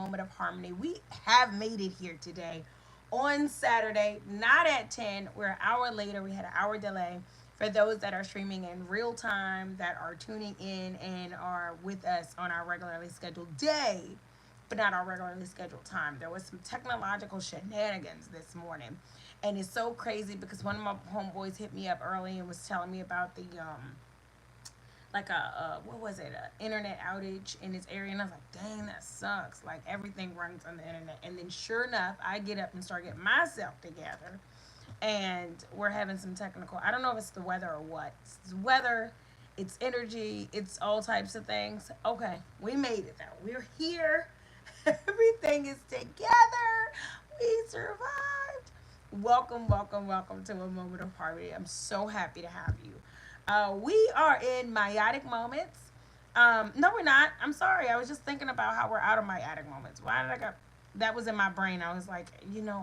Moment of Harmony. We have made it here today on Saturday, not at 10. We're an hour later. We had an hour delay. For those that are streaming in real time, that are tuning in and are with us on our regularly scheduled day, but not our regularly scheduled time. There was some technological shenanigans this morning. And it's so crazy because one of my homeboys hit me up early and was telling me about the like a what was it, a internet outage in his area, and I was like, dang, that sucks. Like everything runs on the internet, and then sure enough, I get up and start getting myself together, and we're having some technical. I don't know if it's the weather or what. It's weather, it's energy, it's all types of things. Okay, we made it though. We're here. Everything is together. We survived. Welcome, welcome, welcome to a moment of harmony. I'm so happy to have you. We are in meiotic moments. No, we're not. I'm sorry. I was just thinking about how we're out of meiotic moments. Why did I go? That was in my brain. I was like,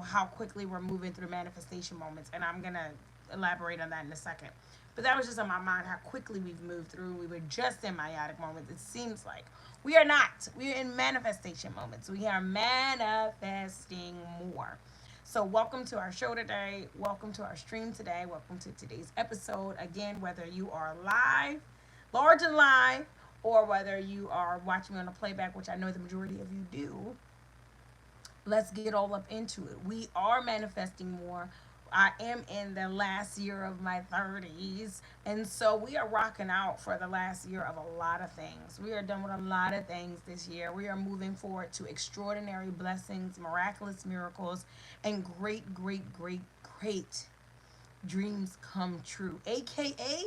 how quickly we're moving through manifestation moments, and I'm gonna elaborate on that in a second. But that was just on my mind how quickly we've moved through. We were just in meiotic moments. It seems like we are not. We are in manifestation moments. We are manifesting more. So, welcome to our show today. Welcome to our stream today. Welcome to today's episode. Again, whether you are live, large and live, or whether you are watching me on a playback, which I know the majority of you do, let's get all up into it. We are manifesting more. I am in the last year of my 30s. And so we are rocking out for the last year of a lot of things. We are done with a lot of things this year. We are moving forward to extraordinary blessings, miraculous miracles, and great, great, great, great dreams come true, aka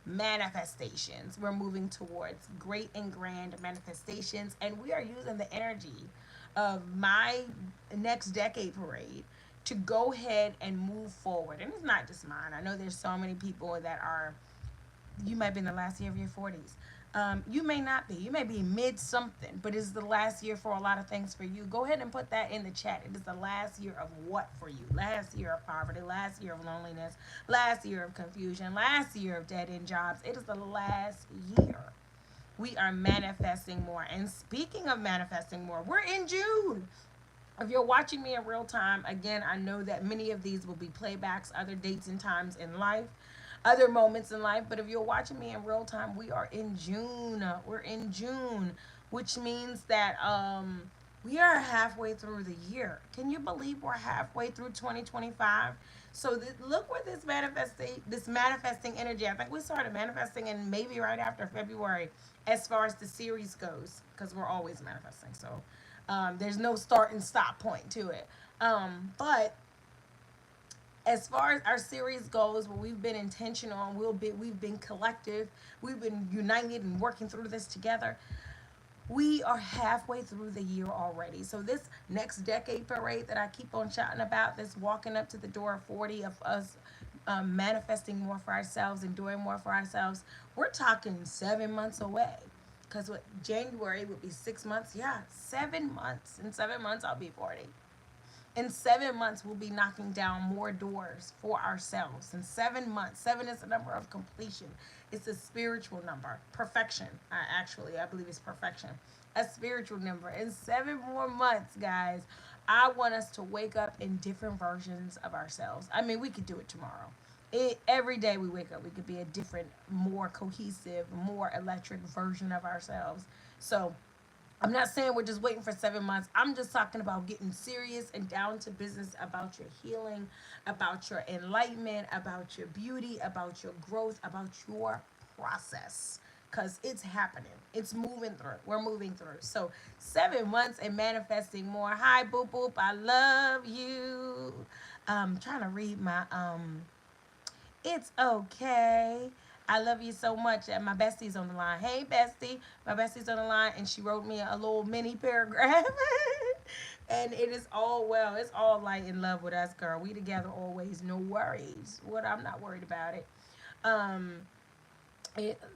manifestations. We're moving towards great and grand manifestations, and we are using the energy of my next decade parade to go ahead and move forward. And it's not just mine. I know there's so many people that are, you might be in the last year of your 40s. You may not be. You may be mid something, but it's the last year for a lot of things for you. Go ahead and put that in the chat. It is the last year of what for you? Last year of poverty, last year of loneliness, last year of confusion, last year of dead end jobs. It is the last year. We are manifesting more. And speaking of manifesting more, we're in June. If you're watching me in real time, again, I know that many of these will be playbacks, other dates and times in life, other moments in life. But if you're watching me in real time, we are in June. We're in June, which means that we are halfway through the year. Can you believe we're halfway through 2025? So look where this manifesting energy. I think we started manifesting in maybe right after February, as far as the series goes, because we're always manifesting. So there's no start and stop point to it. But as far as our series goes, where we've been intentional and we've been collective, we've been united and working through this together. We are halfway through the year already. So this next decade parade that I keep on shouting about, this walking up to the door of 40 of us manifesting more for ourselves and doing more for ourselves, we're talking 7 months away. Because what January would be 6 months. Yeah, 7 months. In 7 months, I'll be 40. In 7 months, we'll be knocking down more doors for ourselves. In 7 months, seven is the number of completion. It's a spiritual number. Perfection. I believe it's perfection. A spiritual number. In 7 more months, guys, I want us to wake up in different versions of ourselves. I mean, we could do it tomorrow. Every day we wake up, we could be a different, more cohesive, more electric version of ourselves. So I'm not saying we're just waiting for 7 months. I'm just talking about getting serious and down to business about your healing, about your enlightenment, about your beauty, about your growth, about your process. Because it's happening. It's moving through. We're moving through. So 7 months and manifesting more. Hi, boop boop. I love you. Trying to read my it's okay. I love you so much. And my bestie's on the line. Hey, bestie. My bestie's on the line, and she wrote me a little mini paragraph. And it is all well. It's all light and love with us, girl. We together always. No worries. What? I'm not worried about it. Um,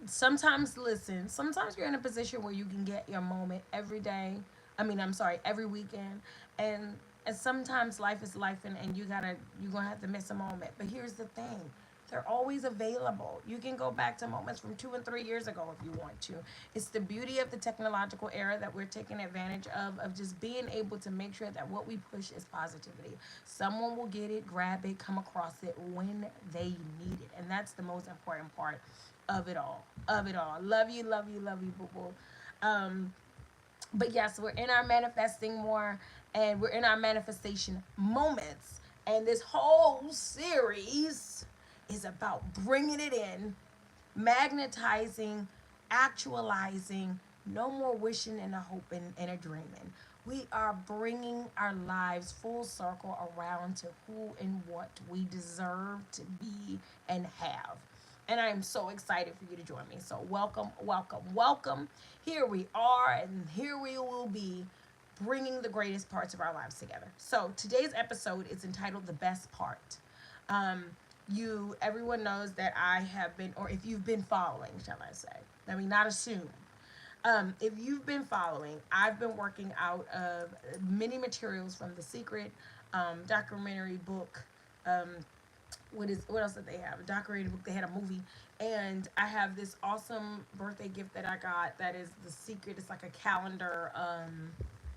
sometimes, listen, sometimes you're in a position where you can get your moment every day. I mean, I'm sorry, every weekend. And sometimes life is life, and you're gonna have to miss a moment. But here's the thing, They're always available. You can go back to moments from 2 and 3 years ago if you want to. It's the beauty of the technological era that we're taking advantage of just being able to make sure that what we push is positivity. Someone will get it, grab it, come across it when they need it. And that's the most important part of it all. Of it all. Love you, boo boo. Um, but yes, we're in our manifesting more, and we're in our manifestation moments. And this whole series is about bringing it in, magnetizing, actualizing. No more wishing and a hoping and a dreaming. We are bringing our lives full circle around to who and what we deserve to be and have. And I am so excited for you to join me. So, welcome, welcome, welcome. Here we are, and here we will be bringing the greatest parts of our lives together. So, today's episode is entitled The Best Part. Um, everyone knows that I have been, or if you've been following, shall I say, let me not assume. If you've been following, I've been working out of many materials from The Secret documentary book. Um, what else did they have? A documentary book. They had a movie, and I have this awesome birthday gift that I got. That is The Secret. It's like a calendar.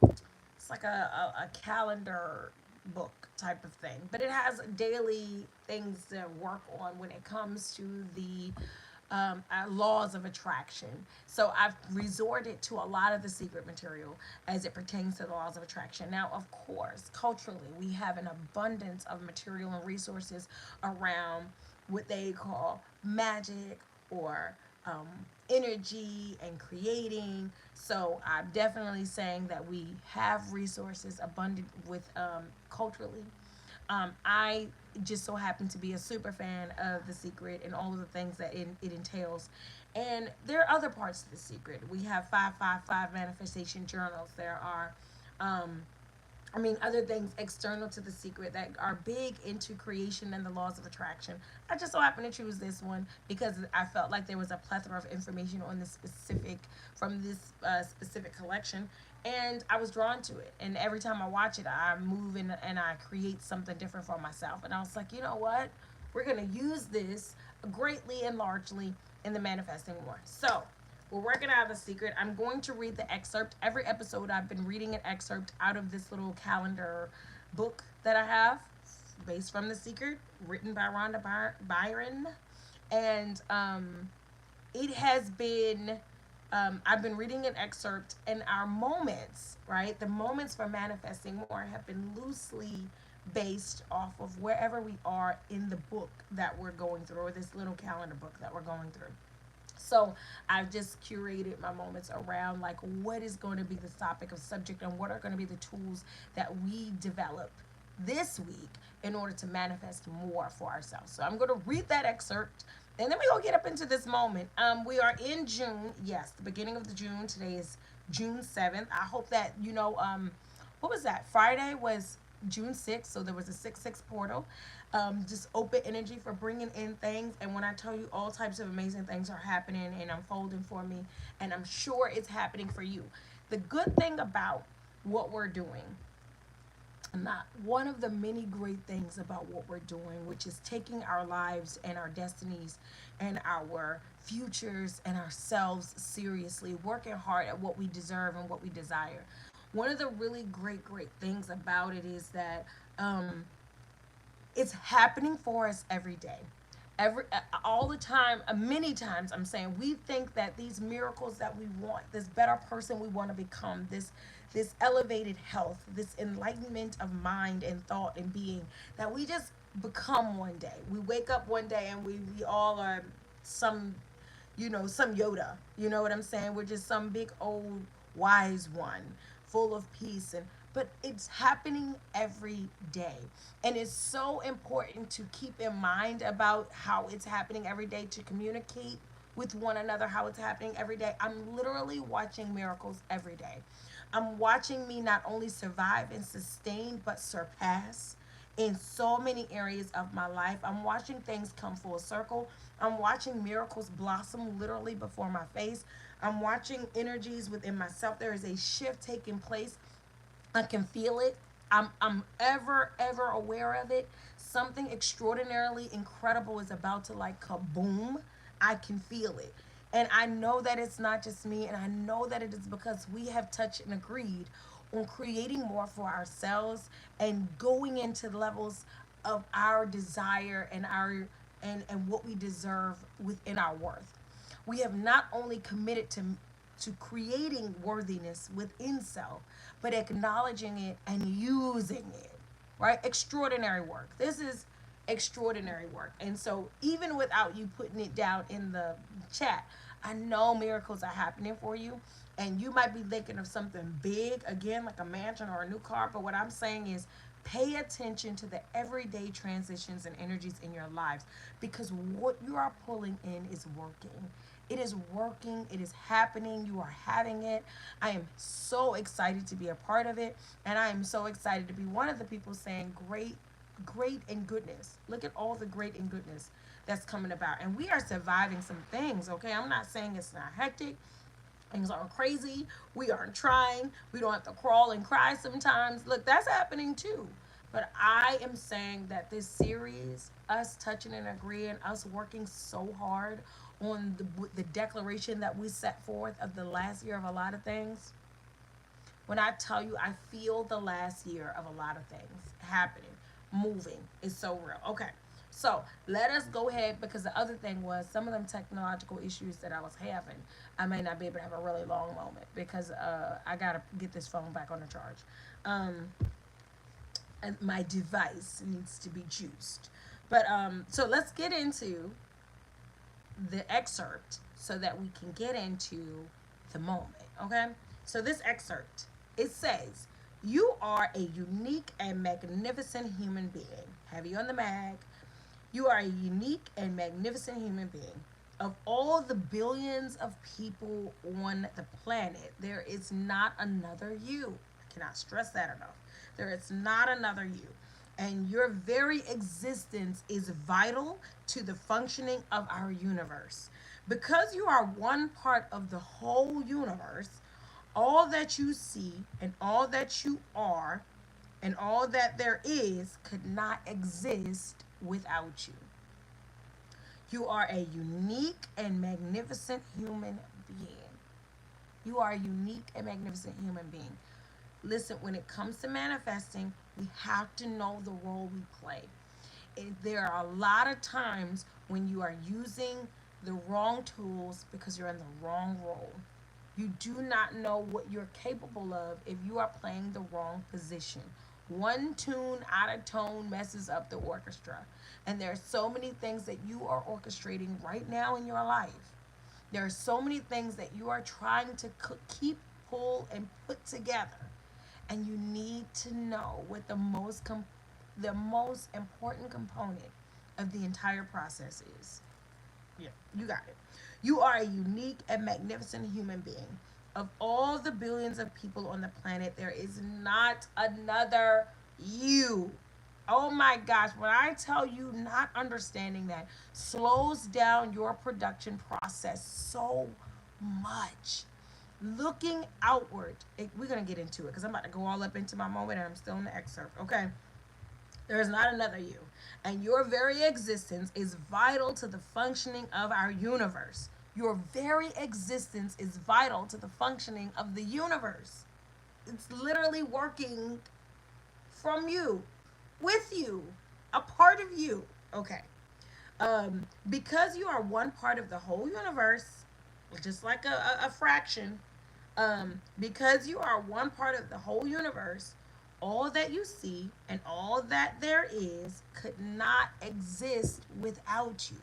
It's like a calendar book type of thing, but it has daily things to work on when it comes to the laws of attraction. So I've resorted to a lot of the secret material as it pertains to the laws of attraction. Now, of course, culturally, we have an abundance of material and resources around what they call magic or um, energy and creating. So I'm definitely saying that we have resources abundant with culturally. I just so happen to be a super fan of The Secret and all of the things that it entails. And there are other parts of The Secret. We have 555 manifestation journals. There are other things external to The Secret that are big into creation and the laws of attraction. I just so happened to choose this one because I felt like there was a plethora of information on this specific, from this specific collection. And I was drawn to it. And every time I watch it, I move and I create something different for myself. And I was like, you know what? We're going to use this greatly and largely in the manifesting more. So, we're working out of The Secret. I'm going to read the excerpt. Every episode, I've been reading an excerpt out of this little calendar book that I have, based from The Secret, written by Rhonda Byron. And it has been, I've been reading an excerpt, and our moments, right? The moments for manifesting more have been loosely based off of wherever we are in the book that we're going through, or this little calendar book that we're going through. So I've just curated my moments around like what is going to be the topic of subject and what are going to be the tools that we develop this week in order to manifest more for ourselves. So I'm going to read that excerpt, and then we're going to get up into this moment. We are in June. Yes, the beginning of the June. Today is June 7th. I hope that, what was that? Friday was June 6th, so there was a 6-6 portal. Just open energy for bringing in things. And when I tell you, all types of amazing things are happening and unfolding for me, and I'm sure it's happening for you. The good thing about what we're doing, not one of the many great things about what we're doing, which is taking our lives and our destinies and our futures and ourselves seriously, working hard at what we deserve and what we desire. One of the really great things about it is that it's happening for us every day, all the time. Many times I'm saying we think that these miracles that we want, this better person we want to become, this elevated health, this enlightenment of mind and thought and being, that we just become one day. We wake up one day and we all are some, some Yoda. You know what I'm saying? We're just some big old wise one, full of peace. But it's happening every day. And it's so important to keep in mind about how it's happening every day, to communicate with one another how it's happening every day. I'm literally watching miracles every day. I'm watching me not only survive and sustain, but surpass in so many areas of my life. I'm watching things come full circle. I'm watching miracles blossom literally before my face. I'm watching energies within myself. There is a shift taking place. I can feel it. I'm ever aware of it, something extraordinarily incredible is about to like kaboom. I can feel it. And I know that it's not just me, and I know that it is because we have touched and agreed on creating more for ourselves and going into the levels of our desire and our and what we deserve within our worth. We have not only committed to creating worthiness within self, but acknowledging it and using it. Right? Extraordinary work. This is extraordinary work. And so even without you putting it down in the chat, I know miracles are happening for you. And you might be thinking of something big, again, like a mansion or a new car. But what I'm saying is pay attention to the everyday transitions and energies in your lives, because what you are pulling in is working. It is working. It is happening. You are having it. I am so excited to be a part of it. And I am so excited to be one of the people saying, great, great, and goodness. Look at all the great and goodness that's coming about. And we are surviving some things, okay? I'm not saying it's not hectic. Things aren't crazy. We aren't trying. We don't have to crawl and cry sometimes. Look, that's happening too. But I am saying that this series, us touching and agreeing, us working so hard on the declaration that we set forth of the last year of a lot of things. When I tell you, I feel the last year of a lot of things happening, moving. It's so real. Okay. So let us go ahead, because the other thing was some of them technological issues that I was having. I may not be able to have a really long moment because I gotta get this phone back on the charge. Um, and my device needs to be juiced. But so let's get into the excerpt so that we can get into the moment. Okay. So this excerpt, it says, "You are a unique and magnificent human being." Heavy on the mag. "You are a unique and magnificent human being. Of all the billions of people on the planet, there is not another you." I cannot stress that enough. There is not another you. And your very existence is vital to the functioning of our universe. Because you are one part of the whole universe, all that you see and all that you are and all that there is could not exist without you. You are a unique and magnificent human being. You are a unique and magnificent human being. Listen, when it comes to manifesting, we have to know the role we play. There are a lot of times when you are using the wrong tools because you're in the wrong role. You do not know what you're capable of if you are playing the wrong position. One tune out of tone messes up the orchestra. And there are so many things that you are orchestrating right now in your life. There are so many things that you are trying to keep, pull, and put together. And you need to know what the most important component of the entire process is. Yeah, you got it. You are a unique and magnificent human being. Of all the billions of people on the planet, there is not another you. Oh my gosh, when I tell you, not understanding that slows down your production process so much. Looking outward, we're going to get into it because I'm about to go all up into my moment and I'm still in the excerpt, okay? There is not another you. And your very existence is vital to the functioning of our universe. Your very existence is vital to the functioning of the universe. It's literally working from you, with you, a part of you. Okay. Because you are one part of the whole universe, just like a fraction, because you are one part of the whole universe, all that you see and all that there is could not exist without you.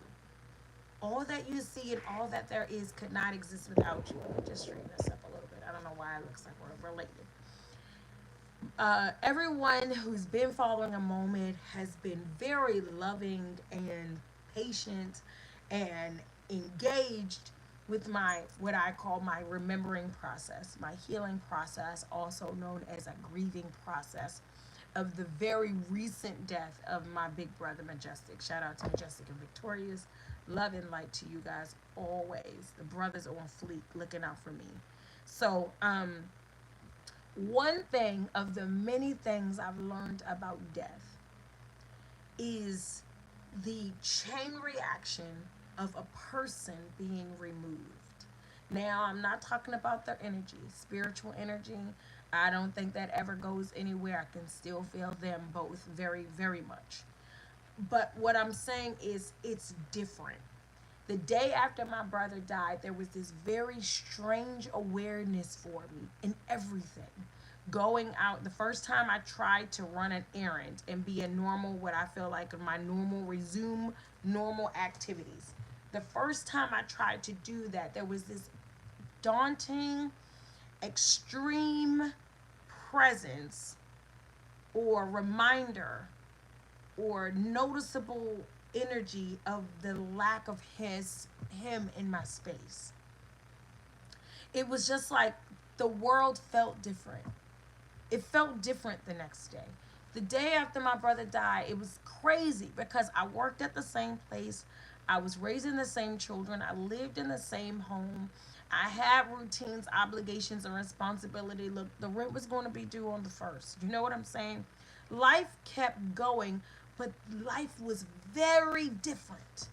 All that you see and all that there is could not exist without you. Let me just straighten this up a little bit. I don't know why it looks like we're related. Everyone who's been following a moment has been very loving and patient and engaged with my what I call my remembering process, my healing process, also known as a grieving process of the very recent death of my big brother Majestic. Shout out to Majestic and Victorious. Love and light to you guys always. The brothers on fleek looking out for me. So, One thing of the many things I've learned about death is the chain reaction of a person being removed. Now, I'm not talking about their energy, spiritual energy. I don't think that ever goes anywhere. I can still feel them both very, very much. But what I'm saying is it's different. The day after my brother died, there was this very strange awareness for me in everything. Going out, the first time I tried to run an errand and be a normal, what I feel like my normal, resume normal activities. The first time I tried to do that, there was this daunting, extreme presence or reminder or noticeable energy of the lack of him in my space. It was just like the world felt different. It felt different the next day. The day after my brother died, it was crazy because I worked at the same place. I was raising the same children. I lived in the same home. I had routines, obligations, and responsibility. Look, the rent was going to be due on the first. You know what I'm saying? Life kept going, but life was very different.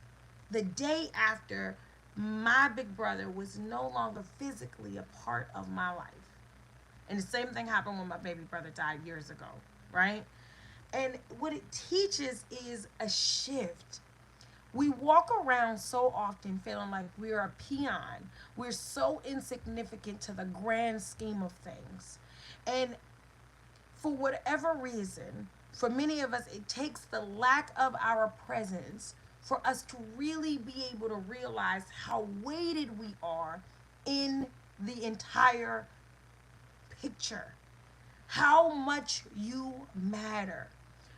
The day after, my big brother was no longer physically a part of my life. And the same thing happened when my baby brother died years ago, right? And what it teaches is a shift. We walk around so often feeling like we're a peon. We're so insignificant to the grand scheme of things. And for whatever reason, for many of us, it takes the lack of our presence for us to really be able to realize how weighted we are in the entire picture, how much you matter,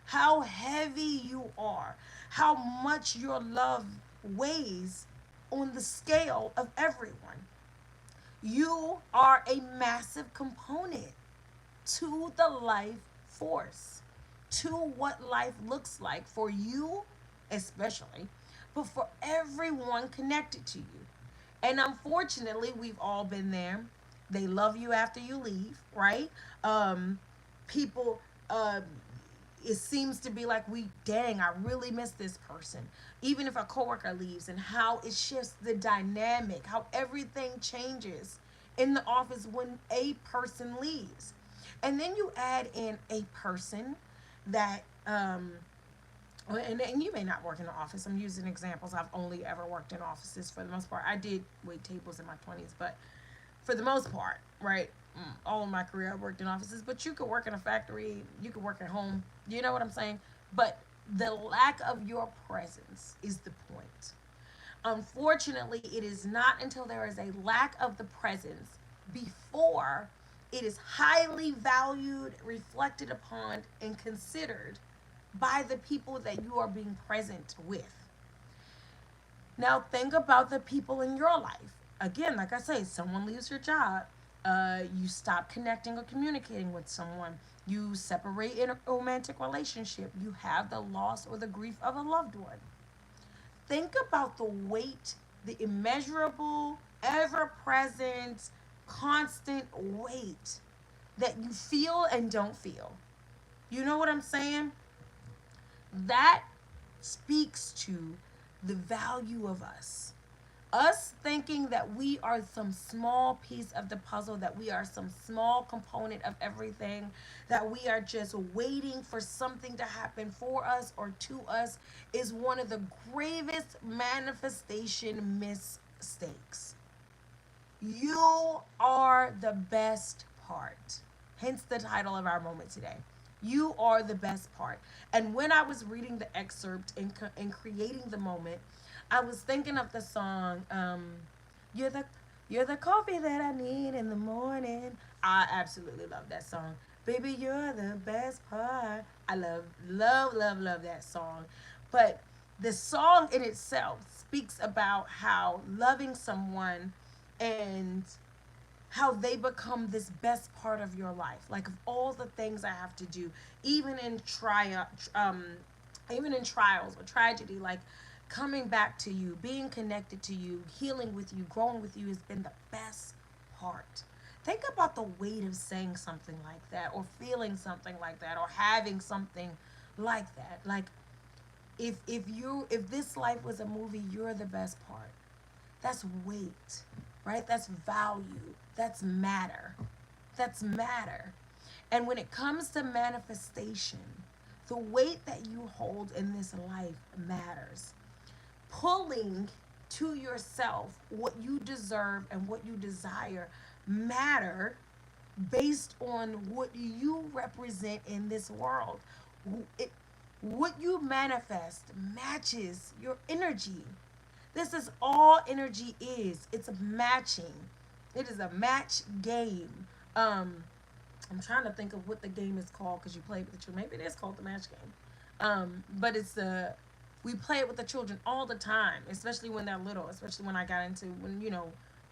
how heavy you are, how much your love weighs on the scale of everyone. You are a massive component to the life force, to what life looks like for you, especially, but for everyone connected to you. And unfortunately, we've all been there. They love you after you leave, right? Um, people, uh, it seems to be like dang, I really miss this person. Even if a coworker leaves, and how it shifts the dynamic, how everything changes in the office when a person leaves. And then you add in a person that and you may not work in the office. I'm using examples. I've only ever worked in offices for the most part. I did wait tables in my 20s, but for the most part, right? All of my career, I worked in offices, but you could work in a factory, you could work at home. You know what I'm saying? But the lack of your presence is the point. Unfortunately, it is not until there is a lack of the presence before it is highly valued, reflected upon, and considered by the people that you are being present with. Now, think about the people in your life. Again, like I say, someone leaves your job, you stop connecting or communicating with someone, you separate in a romantic relationship, you have the loss or the grief of a loved one. Think about the weight, the immeasurable, ever present, constant weight that you feel and don't feel. You know what I'm saying? That speaks to the value of us. Us thinking that we are some small piece of the puzzle, that we are some small component of everything, that we are just waiting for something to happen for us or to us, is one of the gravest manifestation mistakes. You are the best part. Hence the title of our moment today. You are the best part. And when I was reading the excerpt and creating the moment, I was thinking of the song, "You're the You're the coffee that I need in the morning." I absolutely love that song. Baby, you're the best part. I love that song. But the song in itself speaks about how loving someone and how they become this best part of your life. Like of all the things I have to do, even in even in trials or tragedy, like coming back to you, being connected to you, healing with you, growing with you has been the best part. Think about the weight of saying something like that, or feeling something like that, or having something like that. Like, if this life was a movie, you're the best part. That's weight, right? That's value. That's matter. That's matter. And when it comes to manifestation, the weight that you hold in this life matters. Pulling to yourself what you deserve and what you desire matter based on what you represent in this world. It, what you manifest matches your energy. This is all energy is. It's a matching. It is a match game. Um, I'm trying to think of what the game is called because you play with the children. Maybe it is called the match game. But it's the we play it with the children all the time, especially when they're little. Especially when I got into when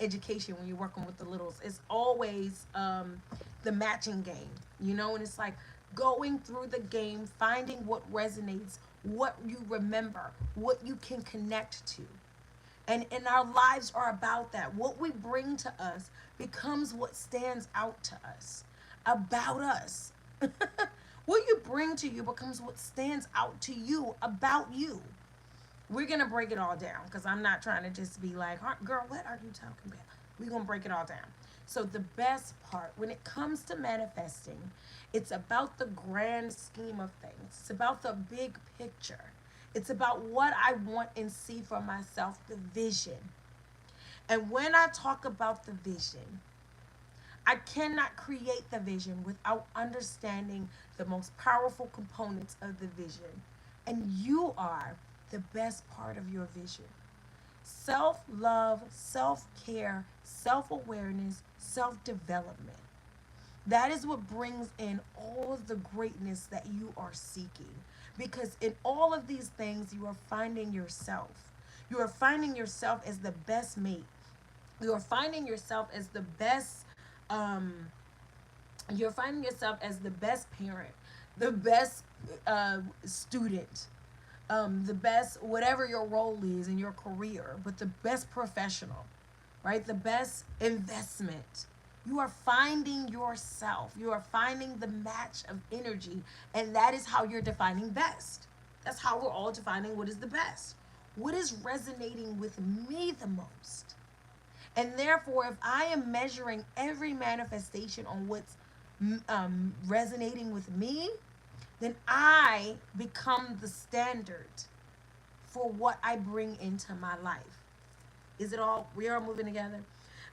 education, when you're working with the littles. It's always the matching game, and it's like going through the game, finding what resonates, what you remember, what you can connect to. And our lives are about that. What we bring to us becomes what stands out to us about us. What you bring to you becomes what stands out to you about you. We're gonna break it all down because I'm not trying to just be like, girl, what are you talking about? We're gonna break it all down. So the best part when it comes to manifesting, it's about the grand scheme of things. It's about the big picture. It's about what I want and see for myself, the vision. And when I talk about the vision, I cannot create the vision without understanding the most powerful components of the vision. And you are the best part of your vision. Self love, self care, self awareness, self development. That is what brings in all of the greatness that you are seeking. Because in all of these things, you are finding yourself. You are finding yourself as the best mate. You are finding yourself as the best um, you're finding yourself as the best parent, the best student, the best whatever your role is in your career, but the best professional, right? The best investment. You are finding yourself. You are finding the match of energy, and that is how you're defining best. That's how we're all defining what is the best. What is resonating with me the most? And therefore, if I am measuring every manifestation on what's resonating with me, then I become the standard for what I bring into my life. Is it all? We are moving together.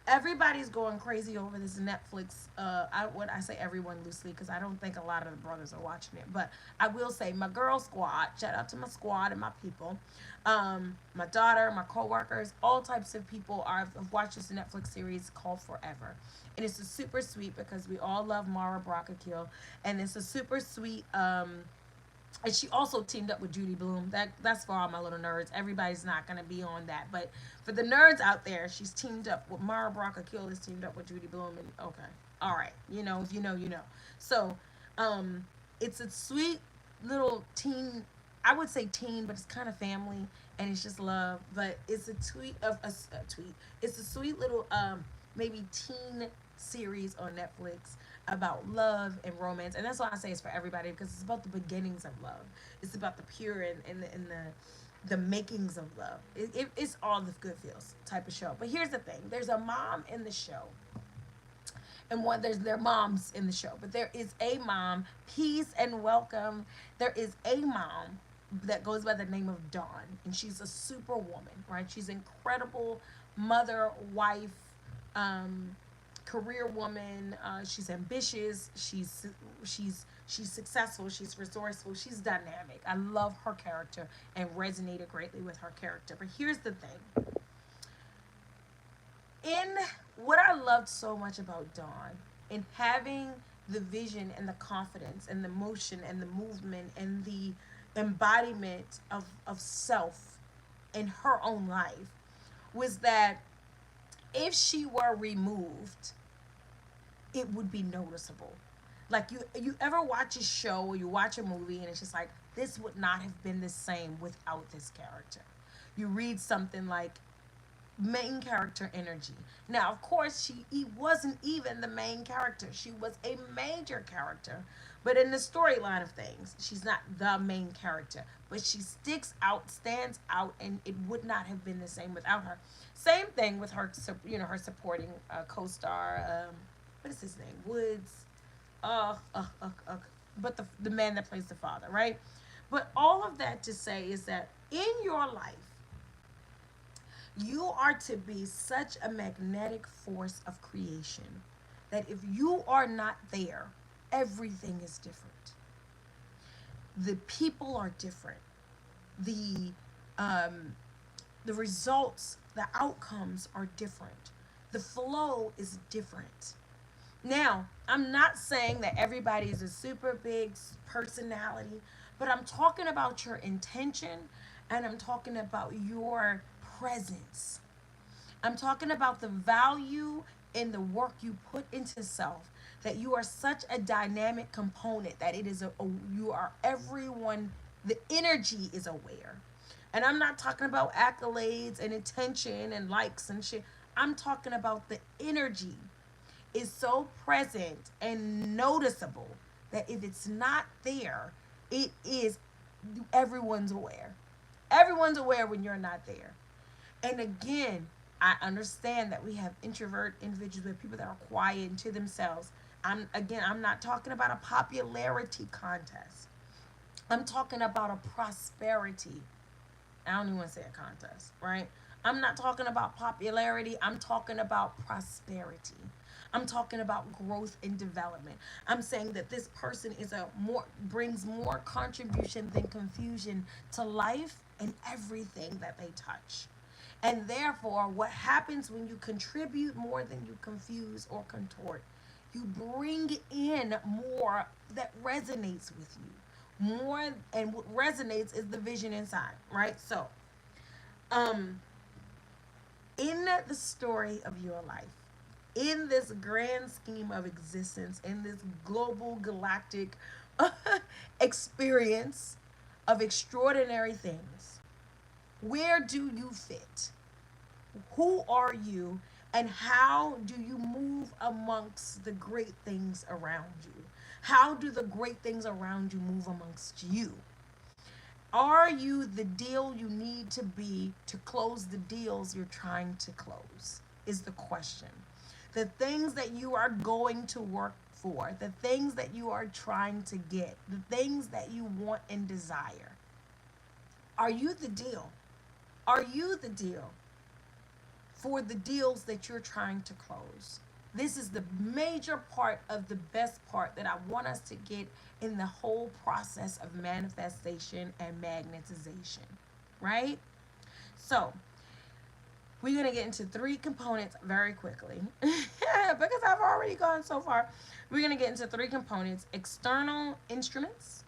Everybody's going crazy over this Netflix. I say everyone loosely because I don't think a lot of the brothers are watching it, but I will say my girl squad. Shout out to my squad and my people, my daughter, my coworkers, all types of people have watched this Netflix series called Forever, and it's a super sweet because we all love Mara Brockakil, and it's a super sweet. And she also teamed up with Judy Bloom. That's for all my little nerds. Everybody's not gonna be on that, but for the nerds out there, she's teamed up with Mara Brock Akil is teamed up with Judy Bloom. And okay, all right, if you know, you know. So, it's a sweet little teen. I would say teen, but it's kind of family, and it's just love. But it's a tweet of a tweet. It's a sweet little maybe teen series on Netflix about love and romance, and that's why I say it's for everybody because it's about the beginnings of love. It's about the pure and the makings of love. It's all the good feels type of show. But here's the thing: there's a mom in the show, and there's their moms in the show, but there is a mom. Peace and welcome. There is a mom that goes by the name of Dawn, and she's a superwoman, right? She's incredible mother, wife, um, career woman. She's ambitious. She's successful. She's resourceful. She's dynamic. I love her character and resonated greatly with her character. But here's the thing: in what I loved so much about Dawn, in having the vision and the confidence and the motion and the movement and the embodiment of self in her own life, was that if she were removed, it would be noticeable. Like you ever watch a show or you watch a movie and it's just like this would not have been the same without this character. You read something like main character energy. Now, of course, she wasn't even the main character. She was a major character, but in the storyline of things, she's not the main character. But she sticks out, stands out, and it would not have been the same without her. Same thing with her, her supporting co-star. What is his name? Woods. Uh, uh, uh, uh, but the man that plays the father, right? But all of that to say is that in your life, you are to be such a magnetic force of creation that if you are not there, everything is different. The people are different. The um, the results, the outcomes are different. The flow is different. Now, I'm not saying that everybody is a super big personality, but I'm talking about your intention and I'm talking about your presence. I'm talking about the value in the work you put into self, that you are such a dynamic component that it is you are everyone, the energy is aware. And I'm not talking about accolades and attention and likes and shit. I'm talking about the energy is so present and noticeable that if it's not there, it is everyone's aware. Everyone's aware when you're not there. And again, I understand that we have introvert individuals with people that are quiet and to themselves. I'm not talking about a popularity contest. I'm talking about a prosperity. I don't even want to say a contest, right? I'm not talking about popularity. I'm talking about prosperity. I'm talking about growth and development. I'm saying that this person is a more brings more contribution than confusion to life and everything that they touch. And therefore, what happens when you contribute more than you confuse or contort? You bring in more that resonates with you. More, and what resonates is the vision inside, right? So, um, in the story of your life, in this grand scheme of existence, in this global galactic experience of extraordinary things, where do you fit? Who are you? And how do you move amongst the great things around you? How do the great things around you move amongst you? Are you the deal you need to be to close the deals you're trying to close? Is the question. The things that you are going to work for, the things that you are trying to get, the things that you want and desire. Are you the deal? Are you the deal for the deals that you're trying to close? This is the major part of the best part that I want us to get in the whole process of manifestation and magnetization, right? So, we're going to get into three components very quickly because I've already gone so far. We're going to get into three components: external instruments.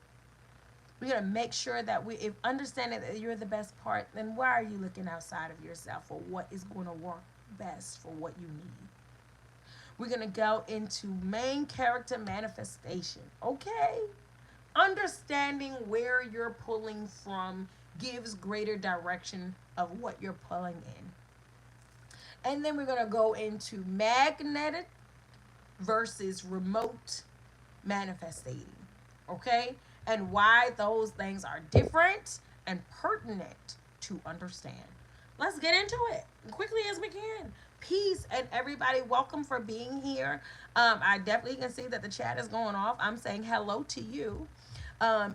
We're going to make sure that we, if understanding that you're the best part, then why are you looking outside of yourself for what is going to work best for what you need? We're going to go into main character manifestation. Okay? Understanding where you're pulling from gives greater direction of what you're pulling in. And then we're going to go into magnetic versus remote manifesting. Okay? And why those things are different and pertinent to understand. Let's get into it quickly as we can. Peace and everybody, welcome for being here. I definitely can see that the chat is going off. I'm saying hello to you.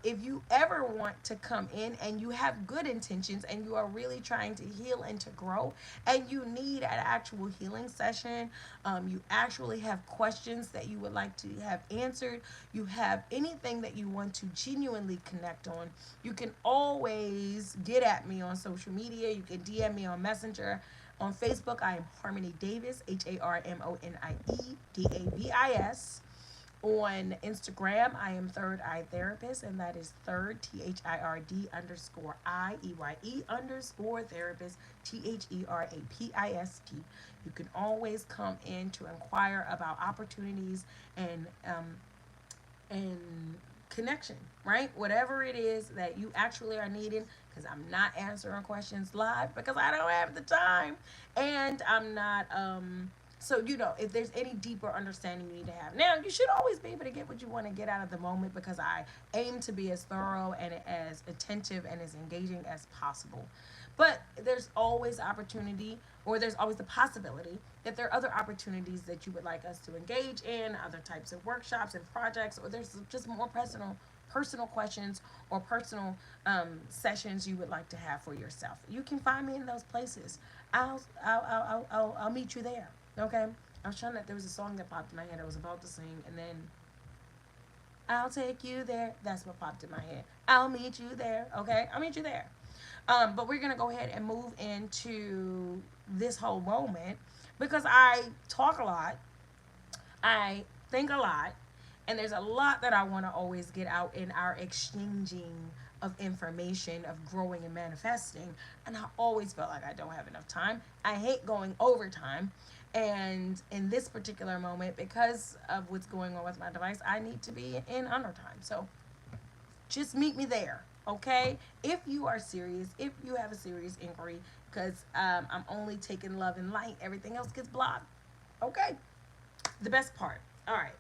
If you ever want to come in and you have good intentions and you are really trying to heal and to grow and you need an actual healing session, you actually have questions that you would like to have answered, you have anything that you want to genuinely connect on, you can always get at me on social media. You can DM me on Messenger. On Facebook, I am Harmonie Davis, HARMONIE DAVIS. On Instagram, I am Third Eye Therapist, and that is third, THIRD_IEYE_therapist, THERAPIST. You can always come in to inquire about opportunities and connection, right? Whatever it is that you actually are needing, because I'm not answering questions live because I don't have the time, and I'm not so if there's any deeper understanding you need to have. Now, you should always be able to get what you want to get out of the moment, because I aim to be as thorough and as attentive and as engaging as possible. But there's always opportunity, or there's always the possibility that there are other opportunities that you would like us to engage in, other types of workshops and projects, or there's just more personal questions or personal sessions you would like to have for yourself. You can find me in those places. I'll meet you there. Okay. I was trying to. There was a song that popped in my head. I was about to sing, and then I'll take you there. That's what popped in my head. I'll meet you there. Okay. I'll meet you there. But we're gonna go ahead and move into this whole moment, because I talk a lot, I think a lot, and there's a lot that I want to always get out in our exchanging of information, of growing and manifesting. And I always feel like I don't have enough time. I hate going overtime. And in this particular moment, because of what's going on with my device, I need to be in under time. So just meet me there, okay? If you are serious, if you have a serious inquiry, because I'm only taking love and light, everything else gets blocked, okay? The best part. All right.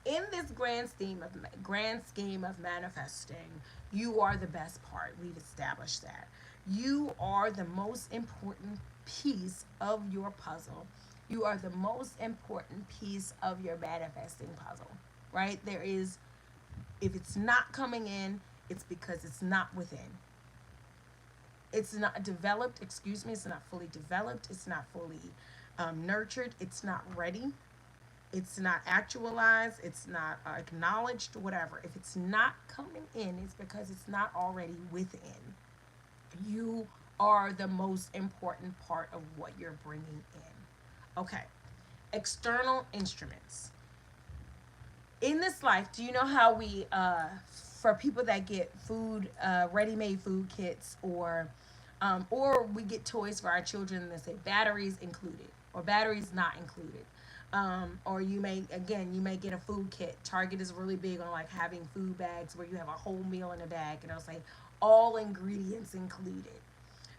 In this grand scheme of manifesting, you are the best part. We've established that. You are the most important piece of your puzzle. You are the most important piece of your manifesting puzzle, right? If it's not coming in, it's because it's not within. It's not developed, excuse me, it's not fully developed, it's not fully nurtured, it's not ready, it's not actualized, it's not acknowledged, whatever. If it's not coming in, it's because it's not already within. You are the most important part of what you're bringing in. Okay, external instruments. In this life, do you know how for people that get food, ready-made food kits, or we get toys for our children that say batteries included or batteries not included. Or you may get a food kit. Target is really big on like having food bags where you have a whole meal in a bag, and it'll say all ingredients included.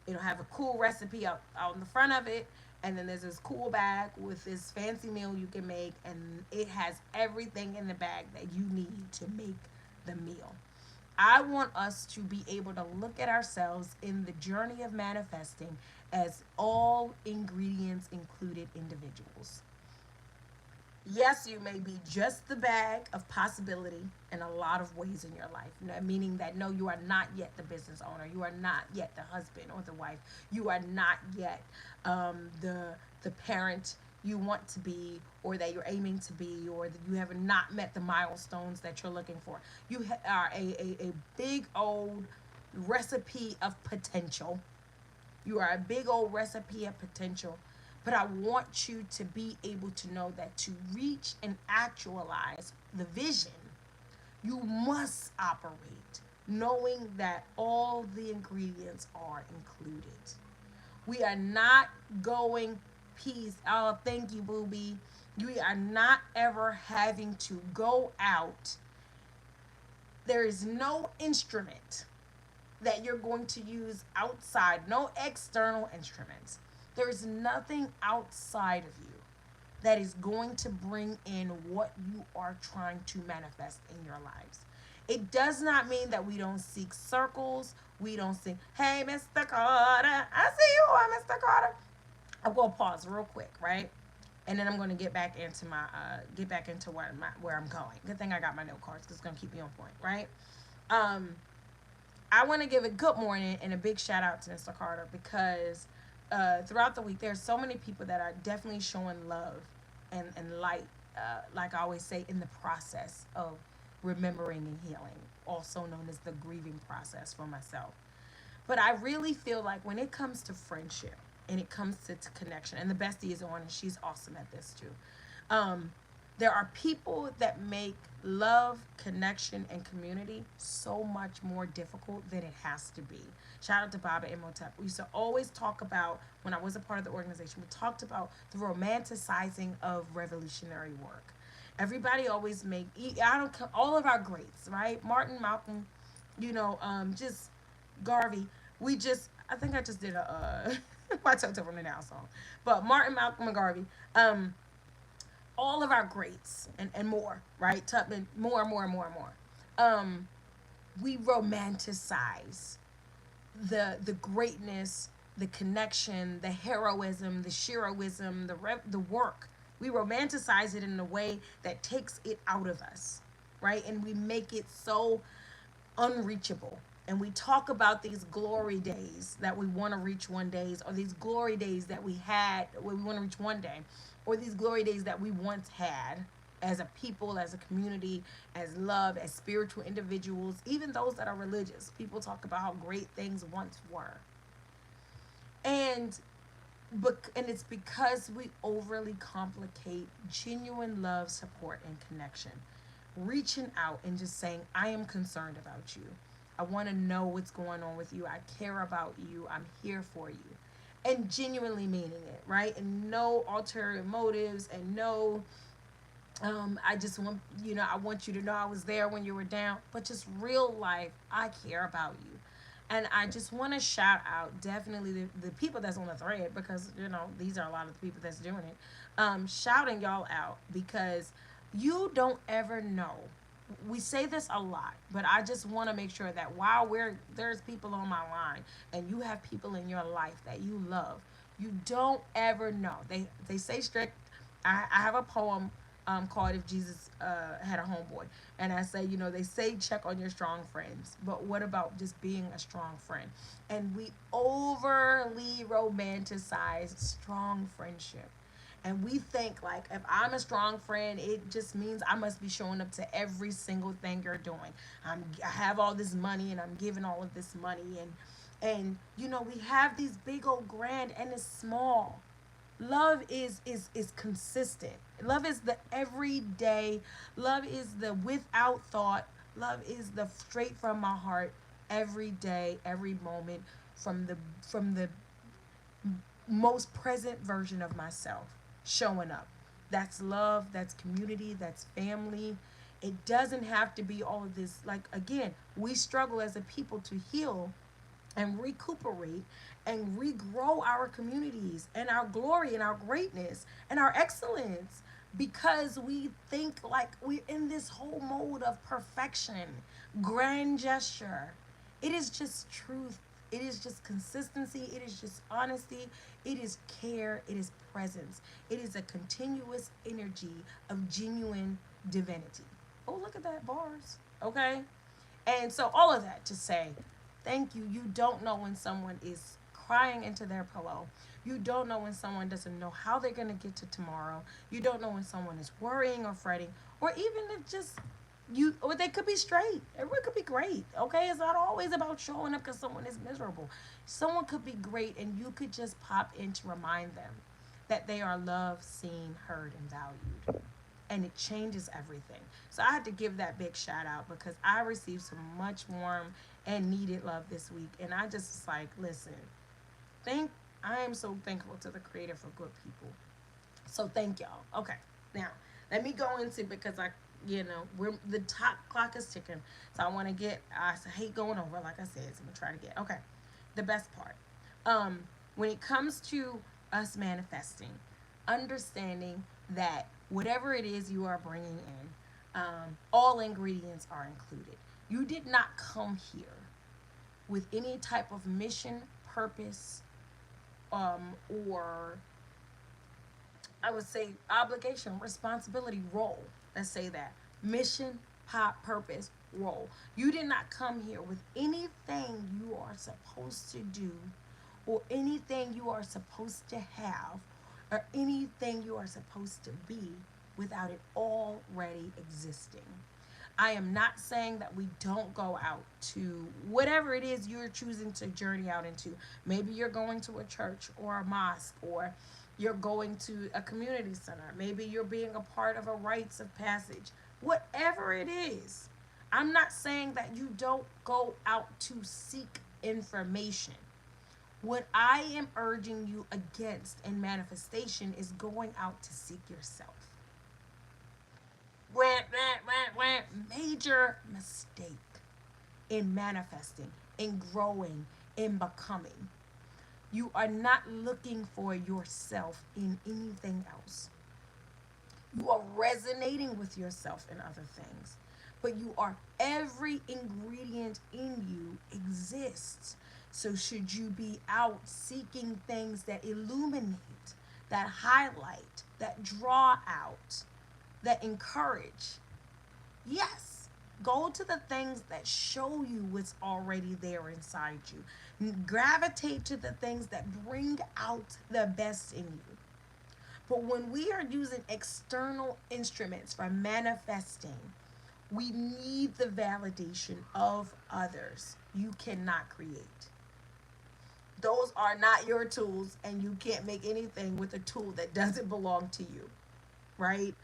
It'll have a cool recipe up out in the front of it, and then there's this cool bag with this fancy meal you can make, and it has everything in the bag that you need to make the meal. I want us to be able to look at ourselves in the journey of manifesting as all ingredients included individuals. Yes, you may be just the bag of possibility in a lot of ways in your life. Meaning that no, you are not yet the business owner. You are not yet the husband or the wife. You are not yet the parent you want to be, or that you're aiming to be, or that you have not met the milestones that you're looking for. You are a big old recipe of potential. You are a big old recipe of potential. But I want you to be able to know that to reach and actualize the vision, you must operate knowing that all the ingredients are included. We are not going peace. Oh, thank you, booby. We are not ever having to go out. There is no instrument that you're going to use outside, no external instruments. There is nothing outside of you that is going to bring in what you are trying to manifest in your lives. It does not mean that we don't seek circles. We don't sing, hey, Mr. Carter, I see you, Mr. Carter. I'm going to pause real quick, right? And then I'm going to get back into where I'm going. Good thing I got my note cards because it's going to keep me on point, right? Um, I want to give a good morning and a big shout out to Mr. Carter, because throughout the week there's so many people that are definitely showing love and light, like I always say, in the process of remembering and healing, also known as the grieving process for myself. But I really feel like when it comes to friendship and it comes to connection, and the bestie is on, and she's awesome at this too. There are people that make love, connection, and community so much more difficult than it has to be. Shout out to Baba Imhotep. We used to always talk about, when I was a part of the organization, we talked about the romanticizing of revolutionary work. Everybody always make I don't all of our greats, right? Martin, Malcolm, just Garvey. We just I think I just did a my Toto from the Now song, but Martin, Malcolm, and Garvey. All of our greats and more, right? Tubman, more. Um, we romanticize the greatness, the connection, the heroism, the heroism, the work. We romanticize it in a way that takes it out of us, right? And we make it so unreachable. And we talk about these glory days that we want to reach one day, or these glory days that we had where we want to reach one day, or these glory days that we once had as a people, as a community, as love, as spiritual individuals, even those that are religious. People talk about how great things once were. And and it's because we overly complicate genuine love, support, and connection. Reaching out and just saying, I am concerned about you. I want to know what's going on with you. I care about you. I'm here for you. And genuinely meaning it, right? And no ulterior motives and no, I just want, I want you to know I was there when you were down. But just real life, I care about you. And I just want to shout out definitely the people that's on the thread, because, these are a lot of the people that's doing it. Shouting y'all out because you don't ever know. We say this a lot, but I just want to make sure that while there's people on my line and you have people in your life that you love, you don't ever know. They say strict. I have a poem called "If Jesus Had a Homeboy," and I say, they say check on your strong friends, but what about just being a strong friend? And we overly romanticize strong friendship. And we think like if I'm a strong friend, it just means I must be showing up to every single thing you're doing. I have all this money and I'm giving all of this money, and we have these big old grand and it's small. Love is consistent. Love is the everyday. Love is the without thought. Love is the straight from my heart, every day, every moment, from the most present version of myself showing up. That's love, that's community, that's family. It doesn't have to be all of this. Like, again, we struggle as a people to heal and recuperate and regrow our communities and our glory and our greatness and our excellence because we think like we're in this whole mode of perfection, grand gesture. It is just truth. It is just consistency. It is just honesty. It is care. It is presence. It is a continuous energy of genuine divinity. Oh, look at that, bars. Okay? And so, all of that to say, thank you. You don't know when someone is crying into their pillow. You don't know when someone doesn't know how they're going to get to tomorrow. You don't know when someone is worrying or fretting, or even if just or they could be straight. Everyone could be great. Okay, it's not always about showing up because someone is miserable. Someone could be great, and you could just pop in to remind them that they are loved, seen, heard, and valued, and it changes everything. So I had to give that big shout out because I received some much warm and needed love this week, and I just was like, listen, thank I am so thankful to the Creator for good people. So thank y'all. Okay, now let me go into because we're the top clock is ticking, so I want to get. I hate going over, like I said, so I'm gonna try to get okay. The best part, when it comes to us manifesting, understanding that whatever it is you are bringing in, all ingredients are included. You did not come here with any type of mission, purpose, or I would say obligation, responsibility, role. Let's say that. Mission, purpose, role. You did not come here with anything you are supposed to do or anything you are supposed to have or anything you are supposed to be without it already existing. I am not saying that we don't go out to whatever it is you're choosing to journey out into. Maybe you're going to a church or a mosque, or you're going to a community center. Maybe you're being a part of a rites of passage. Whatever it is, I'm not saying that you don't go out to seek information. What I am urging you against in manifestation is going out to seek yourself. Major mistake in manifesting, in growing, in becoming. You are not looking for yourself in anything else. You are resonating with yourself in other things. But you are, every ingredient in you exists. So should you be out seeking things that illuminate, that highlight, that draw out, that encourage? Yes. Go to the things that show you what's already there inside you. Gravitate to the things that bring out the best in you. But when we are using external instruments for manifesting, we need the validation of others. You cannot create. Those are not your tools, and you can't make anything with a tool that doesn't belong to you, right?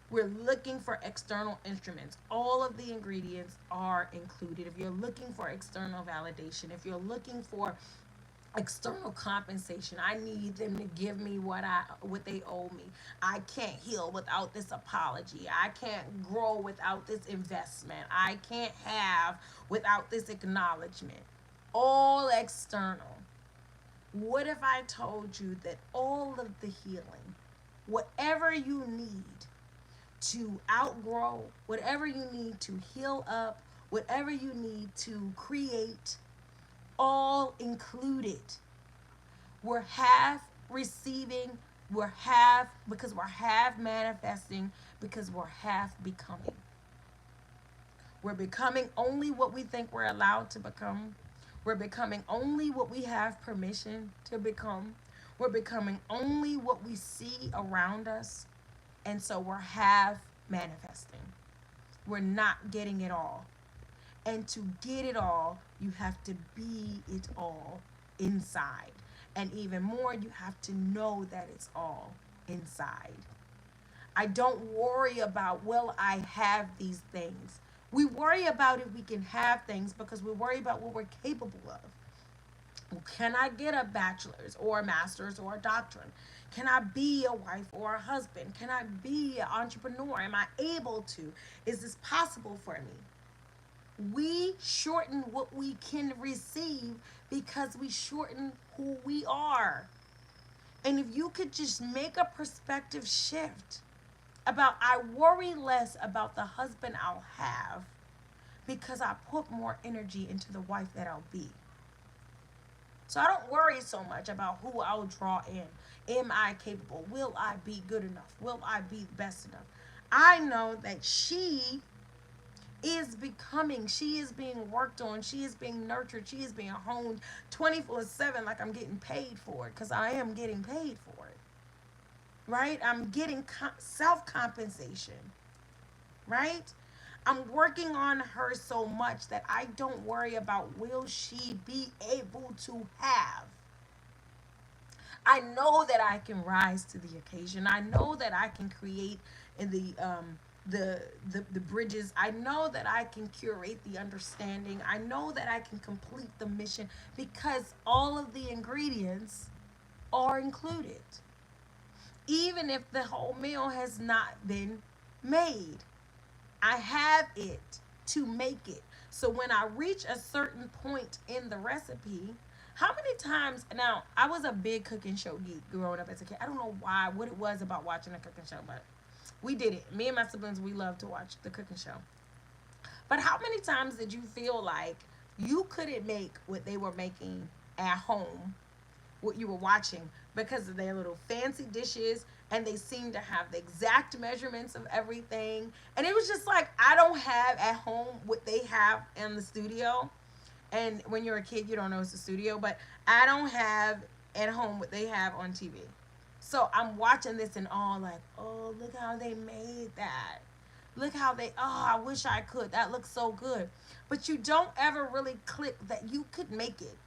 We're looking for external instruments. All of the ingredients are included. If you're looking for external validation, if you're looking for external compensation, I need them to give me what they owe me. I can't heal without this apology. I can't grow without this investment. I can't have without this acknowledgement. All external. What if I told you that all of the healing, whatever you need to outgrow, whatever you need to heal up, whatever you need to create, all included. We're half receiving, we're half, because we're half manifesting, because we're half becoming. We're becoming only what we think we're allowed to become. We're becoming only what we have permission to become. We're becoming only what we see around us. And so we're half manifesting. We're not getting it all. And to get it all, you have to be it all inside. And even more, you have to know that it's all inside. I don't worry about, will I have these things? We worry about if we can have things because we worry about what we're capable of. Can I get a bachelor's or a master's or a doctorate? Can I be a wife or a husband? Can I be an entrepreneur? Am I able to? Is this possible for me? We shorten what we can receive because we shorten who we are. And if you could just make a perspective shift about, I worry less about the husband I'll have because I put more energy into the wife that I'll be. So I don't worry so much about who I'll draw in. Am I capable? Will I be good enough? Will I be best enough? I know that she is becoming, she is being worked on, she is being nurtured, she is being honed 24/7, like I'm getting paid for it, because I am getting paid for it, right? I'm getting self compensation, right? I'm working on her so much that I don't worry about, will she be able to have. I know that I can rise to the occasion. I know that I can create in the bridges. I know that I can curate the understanding. I know that I can complete the mission because all of the ingredients are included. Even if the whole meal has not been made, I have it to make it. So when I reach a certain point in the recipe, how many times now, I was a big cooking show geek growing up as a kid. I don't know why, what it was about watching a cooking show, but we did it. Me and my siblings, we loved to watch the cooking show. But how many times did you feel like you couldn't make what they were making at home, what you were watching, because of their little fancy dishes, and they seemed to have the exact measurements of everything, and it was just like, I don't have at home what they have in the studio. And when you're a kid, you don't know it's a studio, but I don't have at home what they have on TV. So I'm watching this and all like, oh, look how they made that. Look how they, oh, I wish I could. That looks so good. But you don't ever really click that you could make it.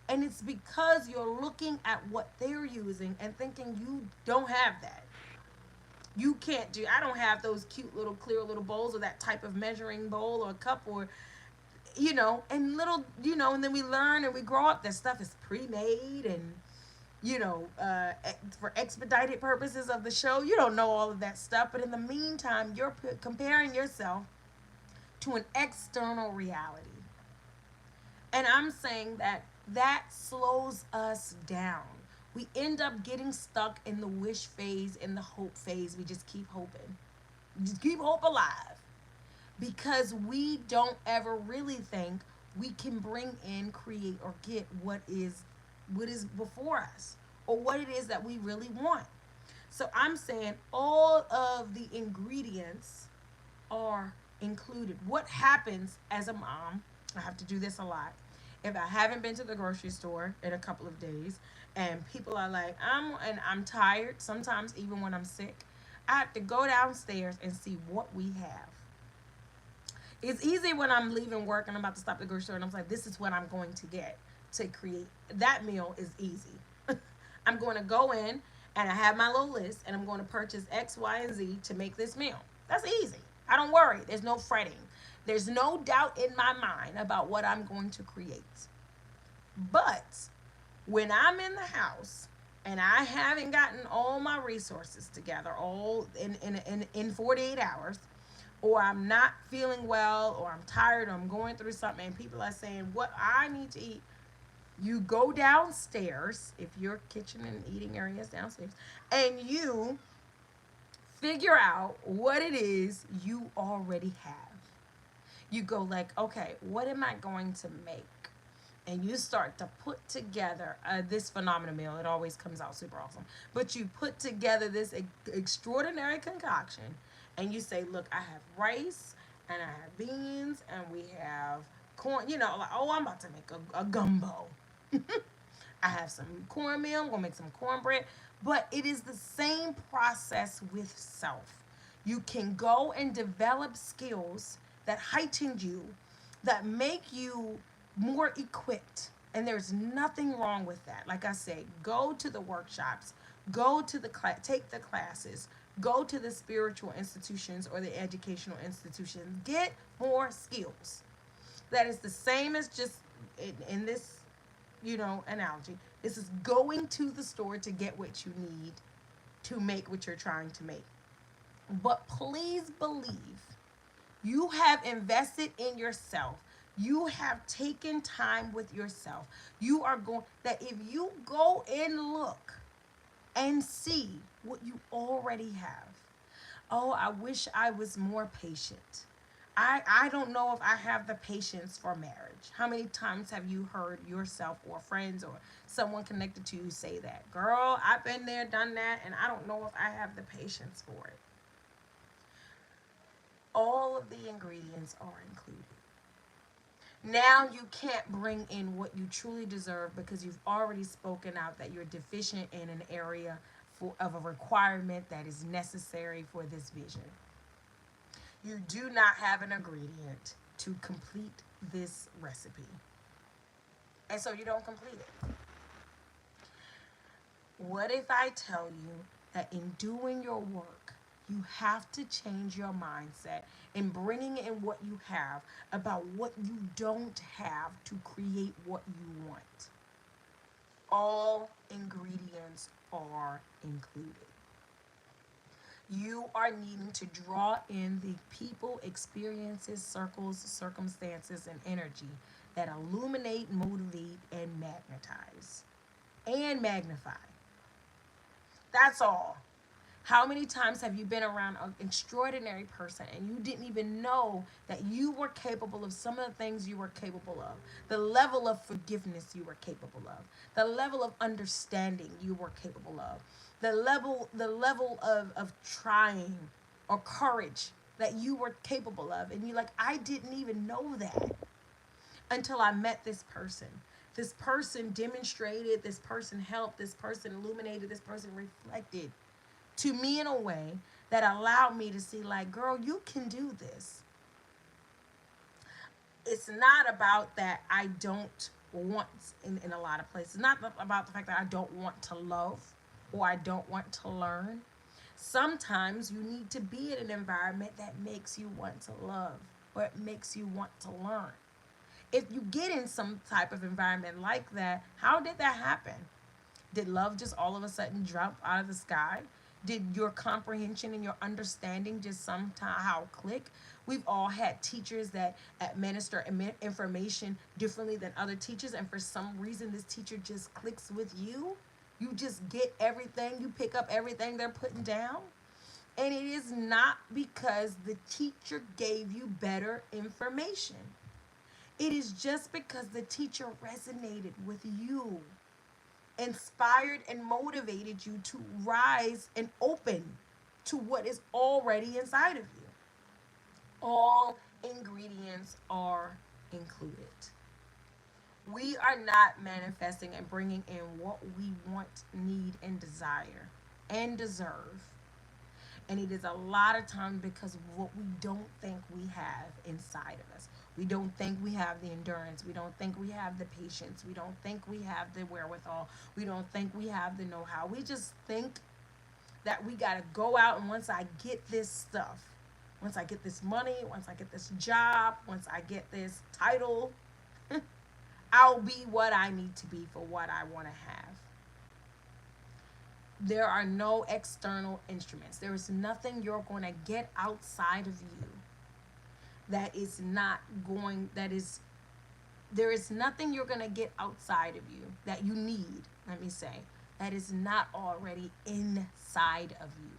And it's because you're looking at what they're using and thinking you don't have that. You can't do, I don't have those cute little clear little bowls or that type of measuring bowl or cup or, and little, and then we learn and we grow up that stuff is pre-made and, for expedited purposes of the show. You don't know all of that stuff, but in the meantime, you're comparing yourself to an external reality. And I'm saying that that slows us down. We end up getting stuck in the wish phase, in the hope phase. We just keep hoping. Just keep hope alive. Because we don't ever really think we can bring in, create, or get what is before us, or what it is that we really want. So I'm saying all of the ingredients are included. What happens as a mom, I have to do this a lot. If I haven't been to the grocery store in a couple of days and people are like, I'm tired, sometimes even when I'm sick, I have to go downstairs and see what we have. It's easy when I'm leaving work and I'm about to stop at the grocery store and I'm like, this is what I'm going to get to create. That meal is easy. I'm going to go in and I have my little list and I'm going to purchase X, Y, and Z to make this meal. That's easy. I don't worry. There's no fretting. There's no doubt in my mind about what I'm going to create. But when I'm in the house and I haven't gotten all my resources together all in 48 hours, or I'm not feeling well, or I'm tired, or I'm going through something, and people are saying what I need to eat, you go downstairs, if your kitchen and eating area is downstairs, and you figure out what it is you already have. You go like, okay, what am I going to make? And you start to put together this phenomenal meal. It always comes out super awesome. But you put together this extraordinary concoction, and you say, look, I have rice, and I have beans, and we have corn. Like, oh, I'm about to make a gumbo. I have some cornmeal. I'm gonna make some cornbread. But it is the same process with self. You can go and develop skills that heighten you, that make you more equipped. And there's nothing wrong with that. Like I say, go to the workshops, go to the class, take the classes, go to the spiritual institutions or the educational institutions, get more skills. That is the same as just in this, analogy. This is going to the store to get what you need to make what you're trying to make. But please believe you have invested in yourself. You have taken time with yourself. You are going, that if you go and look and see what you already have. Oh, I wish I was more patient. I don't know if I have the patience for marriage. How many times have you heard yourself or friends or someone connected to you say that? Girl, I've been there, done that, and I don't know if I have the patience for it. All of the ingredients are included. Now you can't bring in what you truly deserve because you've already spoken out that you're deficient in an area of a requirement that is necessary for this vision. You do not have an ingredient to complete this recipe. And so you don't complete it. What if I tell you that in doing your work, you have to change your mindset in bringing in what you have about what you don't have to create what you want? All ingredients are included. You are needing to draw in the people, experiences, circles, circumstances, and energy that illuminate, motivate, and magnetize and magnify. That's all. How many times have you been around an extraordinary person and you didn't even know that you were capable of some of the things you were capable of? The level of forgiveness you were capable of, the level of understanding you were capable of, the level of trying or courage that you were capable of. And you're like, I didn't even know that until I met this person. This person demonstrated, this person helped, this person illuminated, this person reflected to me in a way that allowed me to see, like, girl, you can do this. It's not about that I don't want, in a lot of places, not about the fact that I don't want to love or I don't want to learn. Sometimes you need to be in an environment that makes you want to love or it makes you want to learn. If you get in some type of environment like that, how did that happen? Did love just all of a sudden drop out of the sky? Did your comprehension and your understanding just somehow click? We've all had teachers that administer information differently than other teachers, and for some reason, this teacher just clicks with you. You just get everything, you pick up everything they're putting down. And it is not because the teacher gave you better information. It is just because the teacher resonated with you, inspired and motivated you to rise and open to what is already inside of you. All ingredients are included. We are not manifesting and bringing in what we want, need, and desire and deserve. And it is a lot of times because of what we don't think we have inside of us. We don't think we have the endurance. We don't think we have the patience. We don't think we have the wherewithal. We don't think we have the know how. We just think that we got to go out, and once I get this stuff, once I get this money, once I get this job, once I get this title, I'll be what I need to be for what I want to have. There are no external instruments. There is nothing you're going to get outside of you that is not going, that is, there is nothing you're going to get outside of you that you need, let me say, that is not already inside of you.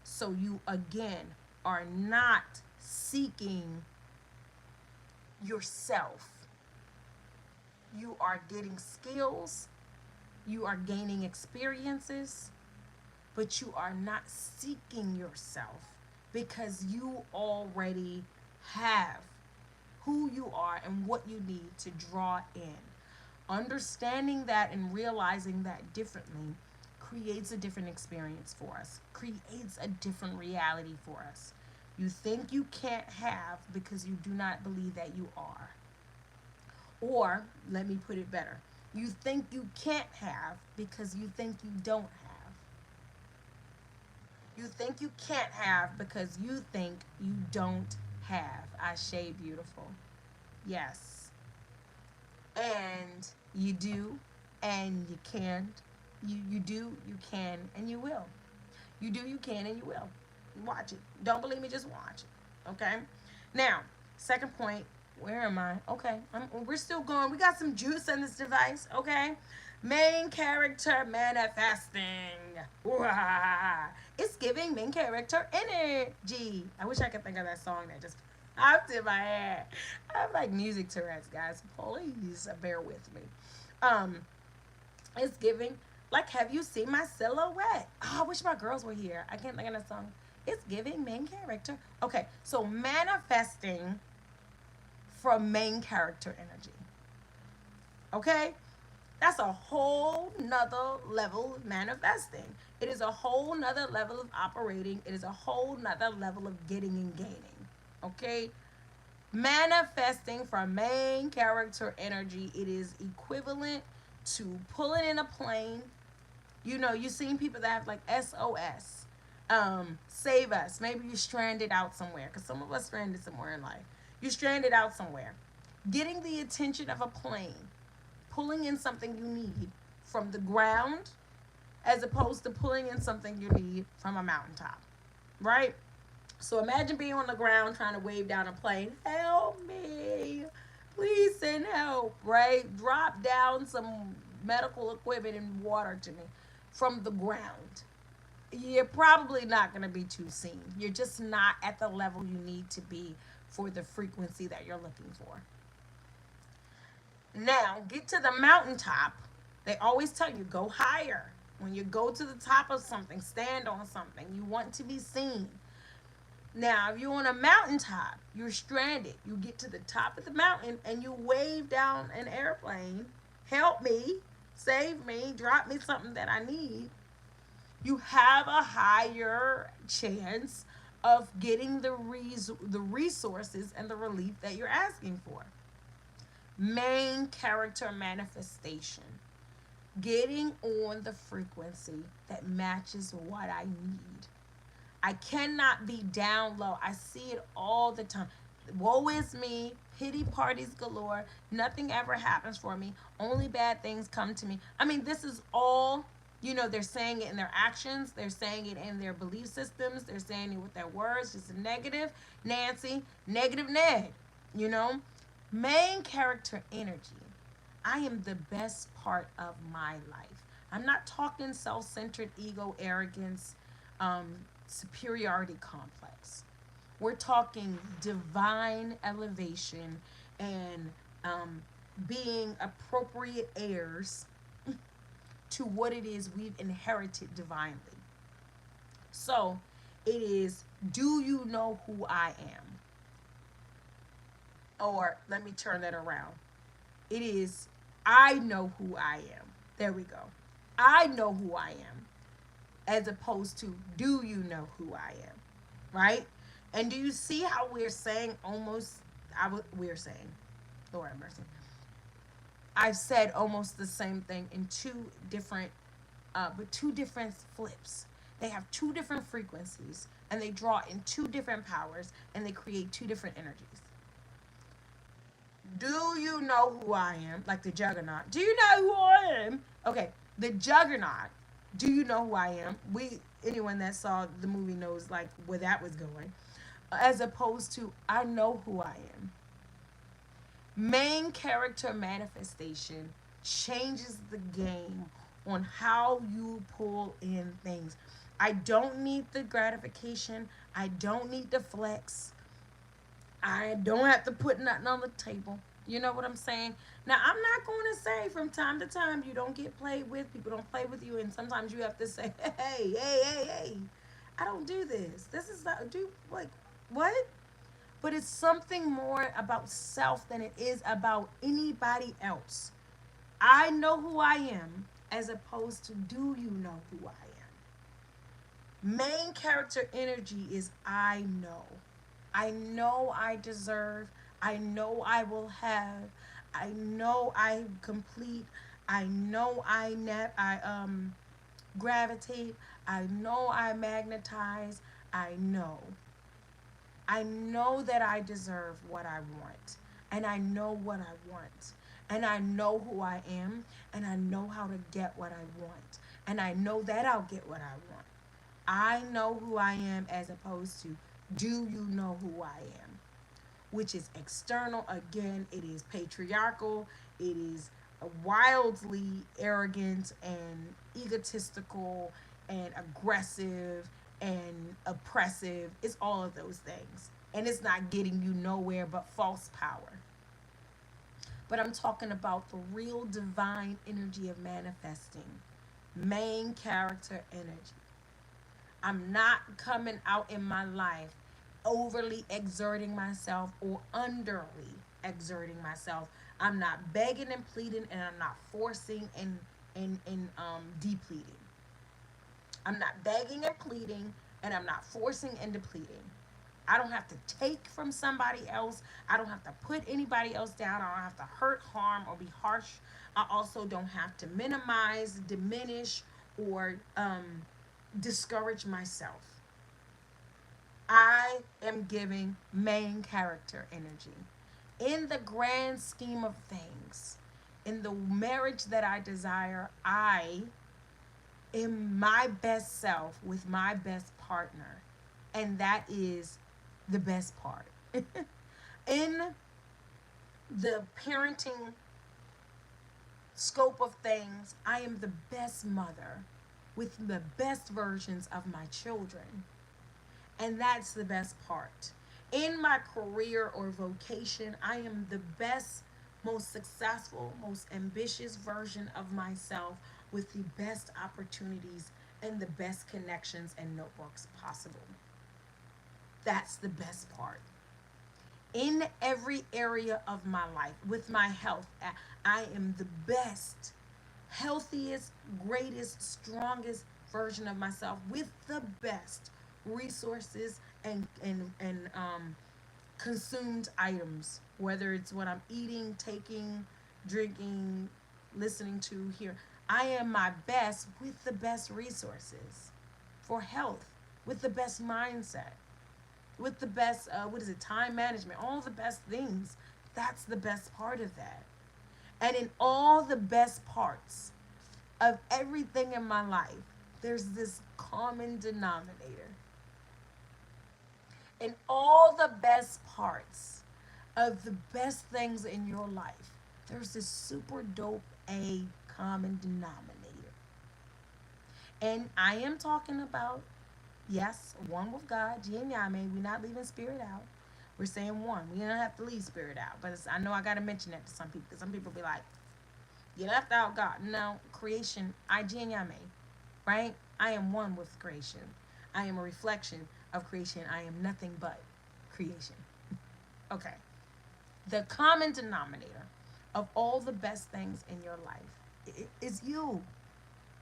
So you, again, are not seeking yourself. You are getting skills, you are gaining experiences, but you are not seeking yourself because you already have who you are and what you need to draw in. Understanding that and realizing that differently creates a different experience for us, creates a different reality for us. You think you can't have because you do not believe that you are. Or, let me put it better, you think you can't have because you think you don't have. You think you can't have because you think you don't have. Ashe, beautiful. Yes. And you do, and you can't. You do, you can, and you will. You do, you can, and you will. Watch it. Don't believe me, just watch it. Okay? Now, second point. Where am I? Okay, we're still going. We got some juice in this device. Okay, main character manifesting. Wah. It's giving main character energy. I wish I could think of that song that just popped in my head. I have like music Tourette's, guys. Please bear with me. Um, it's giving. Like, have you seen my silhouette? Oh, I wish my girls were here. I can't think of that song. It's giving main character. Okay, so manifesting from main character energy. Okay? That's a whole nother level of manifesting. It is a whole nother level of operating. It is a whole nother level of getting and gaining. Okay? Manifesting from main character energy, it is equivalent to pulling in a plane. You know, you've seen people that have like SOS. Save us. Maybe you're stranded out somewhere, because some of us stranded somewhere in life. You're stranded out somewhere. Getting the attention of a plane, pulling in something you need from the ground as opposed to pulling in something you need from a mountaintop, right? So imagine being on the ground trying to wave down a plane. Help me. Please send help, right? Drop down some medical equipment and water to me from the ground. You're probably not going to be too seen. You're just not at the level you need to be for the frequency that you're looking for. Now, get to the mountaintop. They always tell you go higher. When you go to the top of something, stand on something. You want to be seen. Now, if you're on a mountaintop, you're stranded. You get to the top of the mountain and you wave down an airplane. Help me, save me, drop me something that I need. You have a higher chance of getting the resources and the relief that you're asking for. Main character manifestation. Getting on the frequency that matches what I need. I cannot be down low. I see it all the time. Woe is me. Pity parties galore. Nothing ever happens for me. Only bad things come to me. I mean, this is all, they're saying it in their actions, they're saying it in their belief systems, they're saying it with their words, just a negative Nancy, negative Ned, you know? Main character energy. I am the best part of my life. I'm not talking self centered ego, arrogance, superiority complex. We're talking divine elevation and being appropriate heirs to what it is we've inherited divinely. So it is, do you know who I am? Or let me turn that around. It is, I know who I am. There we go. I know who I am, as opposed to, do you know who I am? Right? And do you see how we're saying almost, we're saying, Lord have mercy, I've said almost the same thing in two different flips. They have two different frequencies and they draw in two different powers and they create two different energies. Do you know who I am? Like the juggernaut. Do you know who I am? Okay, the juggernaut. Do you know who I am? Anyone that saw the movie knows like where that was going. As opposed to I know who I am. Main character manifestation changes the game on how you pull in things. I don't need the gratification. I don't need the flex. I don't have to put nothing on the table. You know what I'm saying? Now, I'm not going to say from time to time you don't get played with. People don't play with you. And sometimes you have to say, hey, I don't do this. This is not, like, what? But it's something more about self than it is about anybody else. I know who I am as opposed to do you know who I am. Main character energy is I know. I know I deserve. I know I will have. I know I complete. I know I gravitate. I know I magnetize. I know. I know that I deserve what I want. And I know what I want. And I know who I am. And I know how to get what I want. And I know that I'll get what I want. I know who I am as opposed to do you know who I am? Which is external. Again, it is patriarchal. It is wildly arrogant and egotistical and aggressive and oppressive. It's all of those things. And it's not getting you nowhere but false power. But I'm talking about the real divine energy of manifesting, main character energy. I'm not coming out in my life overly exerting myself or underly exerting myself. I'm not begging and pleading and I'm not forcing and depleting. I'm not begging and pleading and I'm not forcing and depleting. I don't have to take from somebody else. I don't have to put anybody else down. I don't have to hurt, harm, or be harsh. I also don't have to minimize, diminish, or discourage myself. I am giving main character energy. In the grand scheme of things, in the marriage that I desire, I am my best self with my best partner. And that is the best part. In the parenting scope of things, I am the best mother with the best versions of my children. And that's the best part. In my career or vocation, I am the best, most successful, most ambitious version of myself with the best opportunities and the best connections and networks possible. That's the best part. In every area of my life, with my health, I am the best, healthiest, greatest, strongest version of myself with the best resources and consumed items, whether it's what I'm eating, taking, drinking, listening to, here. I am my best with the best resources for health, with the best mindset, with the best, what is it, time management, all the best things. That's the best part of that. And in all the best parts of everything in my life, there's this common denominator. In all the best parts of the best things in your life, there's this super dope A common denominator. And I am talking about, yes, one with God, Jinyame. We're not leaving spirit out. We're saying one. We don't have to leave spirit out. But I know I got to mention that to some people because some people be like, you left out God. No, creation, I Jinyame, right? I am one with creation. I am a reflection of creation. I am nothing but creation. Okay. The common denominator of all the best things in your life is you.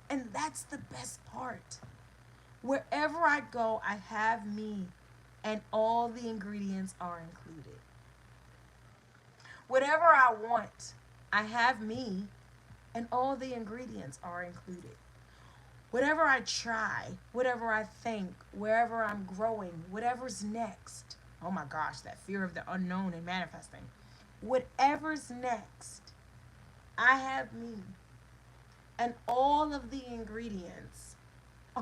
And that's the best part. Wherever I go, I have me, and all the ingredients are included. Whatever I want, I have me, and all the ingredients are included. Whatever I try, whatever I think, wherever I'm growing, whatever's next. Oh my gosh, that fear of the unknown and manifesting. Whatever's next, I have me, and all of the ingredients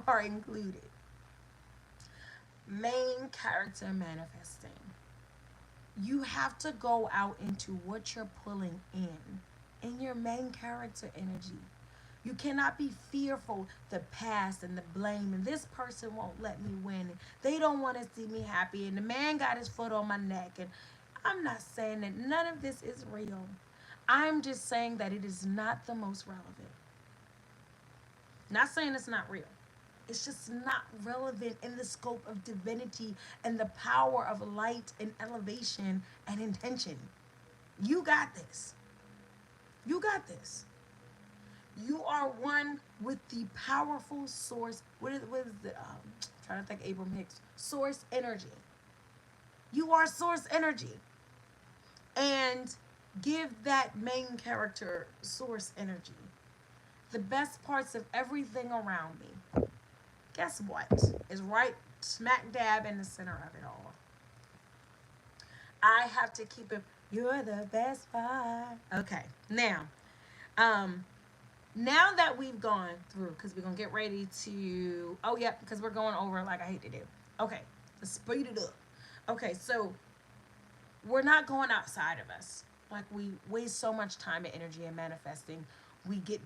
are included. Main character manifesting. You have to go out into what you're pulling in your main character energy. You cannot be fearful the past and the blame and this person won't let me win and they don't want to see me happy and the man got his foot on my neck and I'm not saying that none of this is real. I'm just saying that it is not the most relevant. Not saying it's not real. It's just not relevant in the scope of divinity and the power of light and elevation and intention. You got this. You got this. You are one with the powerful source. What is the trying to think Abraham Hicks source energy. You are source energy, and give that main character source energy. The best parts of everything around me. Guess what? Is right smack dab in the center of it all. I have to keep it. You're the best part. Okay, um, now that we've gone through, because we're gonna get ready to. Oh yeah, because we're going over like I hate to do. Okay, let's speed it up. Okay, so we're not going outside of us. Like we waste so much time and energy in manifesting. We get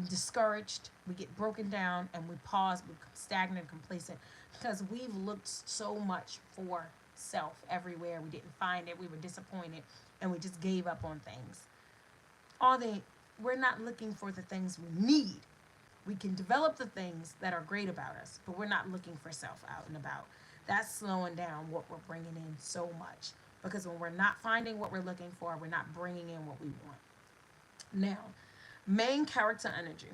discouraged, we get broken down, and we pause, we become stagnant, complacent because we've looked so much for self everywhere. We didn't find it, we were disappointed, and we just gave up on things. All the We're not looking for the things we need. We can develop the things that are great about us, but we're not looking for self out and about. That's slowing down what we're bringing in so much. Because when we're not finding what we're looking for, we're not bringing in what we want. Now, main character energy.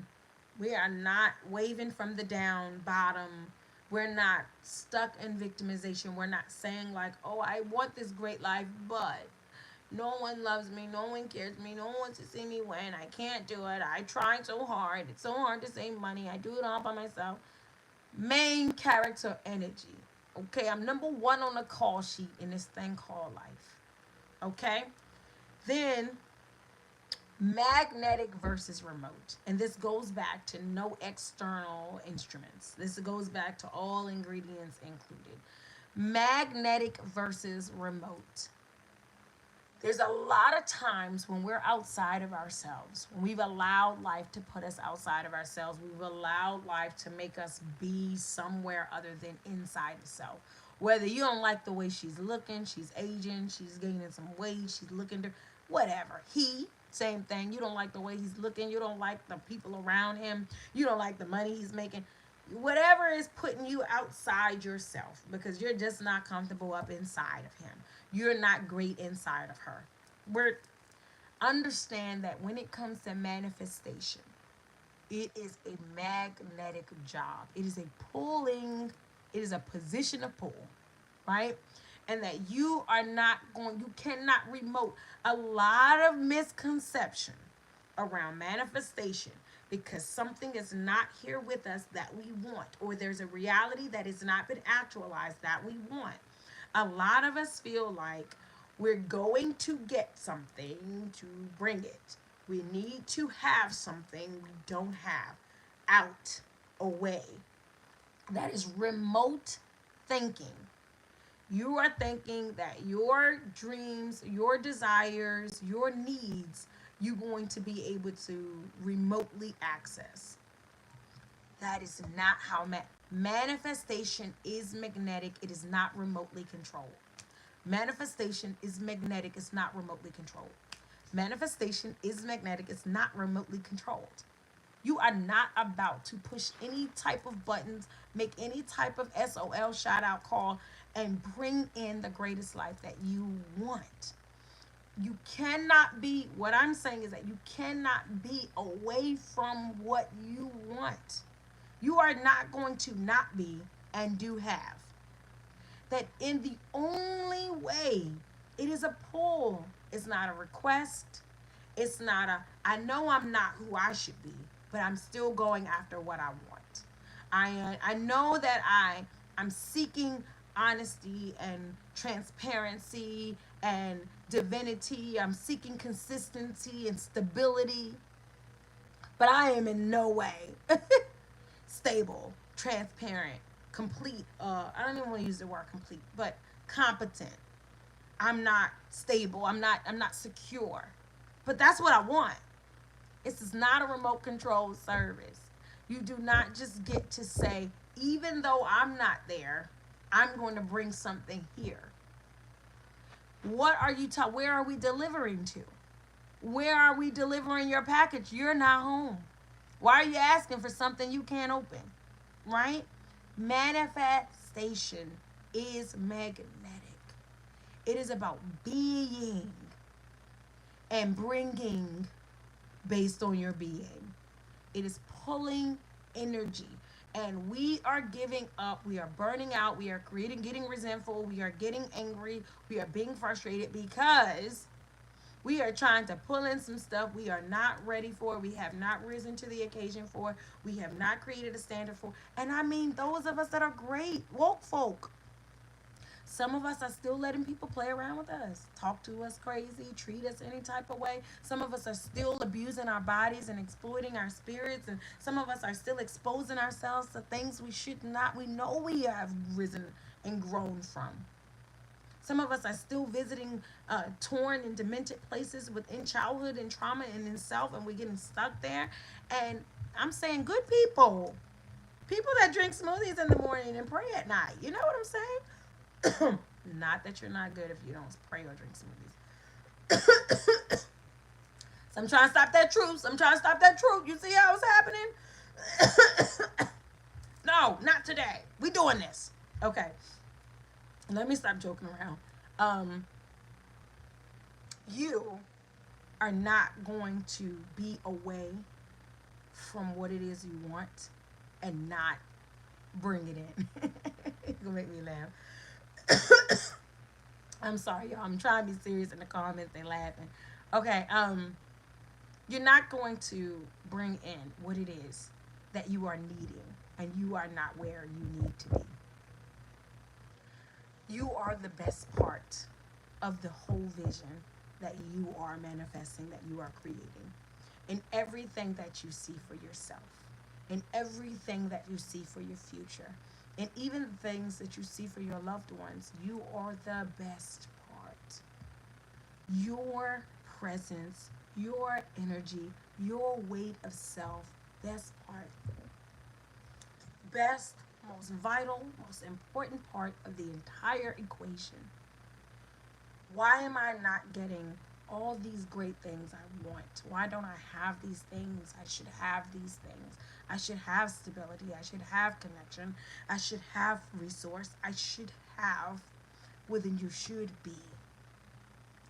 We are not waving from the down bottom. We're not stuck in victimization. We're not saying, like, oh, I want this great life, but no one loves me. No one cares me. No one wants to see me win. I can't do it. I try so hard. It's so hard to save money. I do it all by myself. Main character energy. Okay, I'm number one on the call sheet in this thing called life. Okay? Then magnetic versus remote. And this goes back to no external instruments. This goes back to all ingredients included. Magnetic versus remote. There's a lot of times when we're outside of ourselves, when we've allowed life to put us outside of ourselves, we've allowed life to make us be somewhere other than inside the self. Whether you don't like the way she's looking, she's aging, she's gaining some weight, she's looking to whatever. Same thing. You don't like the way he's looking, you don't like the people around him, you don't like the money he's making. Whatever is putting you outside yourself because you're just not comfortable up inside of him. You're not great inside of her. We're understand that when it comes to manifestation, it is a magnetic job. It is a pulling, it is a position of pull, right? And that you cannot remote a lot of misconception around manifestation because something is not here with us that we want, or there's a reality that has not been actualized that we want. A lot of us feel like We're going to get something to bring it. We need to have something we don't have, out, away. That is remote thinking. You are thinking that your dreams, your desires, your needs, you're going to be able to remotely access. That is not how manifestation is magnetic. It is not remotely controlled. Manifestation is magnetic. It's not remotely controlled. Manifestation is magnetic. It's not remotely controlled. You are not about to push any type of buttons, make any type of SOL shout out call, and bring in the greatest life that you want. You cannot be, what I'm saying is that you cannot be away from what you want. You are not going to not be and do have. That in the only way, it is a pull. It's not a request. It's not a, I know I'm not who I should be, but I'm still going after what I want. I know that I'm seeking honesty and transparency and divinity. I'm seeking consistency and stability, but I am in no way stable, transparent, complete. I don't even want to use the word complete, but competent. I'm not stable. I'm not secure. But that's what I want. This is not a remote control service. You do not just get to say, even though I'm not there, I'm going to bring something here. What are you where are we delivering to? Where are we delivering your package? You're not home. Why are you asking for something you can't open? Right? Manifestation is magnetic. It is about being and bringing based on your being. It is pulling energy. And we are giving up. We are burning out. We are getting resentful. We are getting angry. We are being frustrated because we are trying to pull in some stuff we are not ready for. We have not risen to the occasion for. We have not created a standard for. And I mean, those of us that are great, woke folk. Some of us are still letting people play around with us, talk to us crazy, treat us any type of way. Some of us are still abusing our bodies and exploiting our spirits. And some of us are still exposing ourselves to things we should not, we know we have risen and grown from. Some of us are still visiting torn and demented places within childhood and trauma and in self, and we're getting stuck there. And I'm saying, good people, people that drink smoothies in the morning and pray at night. You know what I'm saying? Not that you're not good if you don't pray or drink smoothies. So I'm trying to stop that truth. I'm trying to stop that truth. You see how it's happening? No, not today. We doing this. Okay. Let me stop joking around. Um, you are not going to be away from what it is you want and not bring it in. It's gonna make me laugh. I'm sorry, y'all. I'm trying to be serious in the comments. They laughing. Okay. You're not going to bring in what it is that you are needing, and you are not where you need to be. You are the best part of the whole vision that you are manifesting, that you are creating. In everything that you see for yourself, in everything that you see for your future, and even the things that you see for your loved ones, you are the best part. Your presence, your energy, your weight of self, best part. Best, most vital, most important part of the entire equation. Why am I not getting all these great things I want? Why don't I have these things? I should have these things. I should have stability. I should have connection. I should have resource. I should have. Well, then you should be.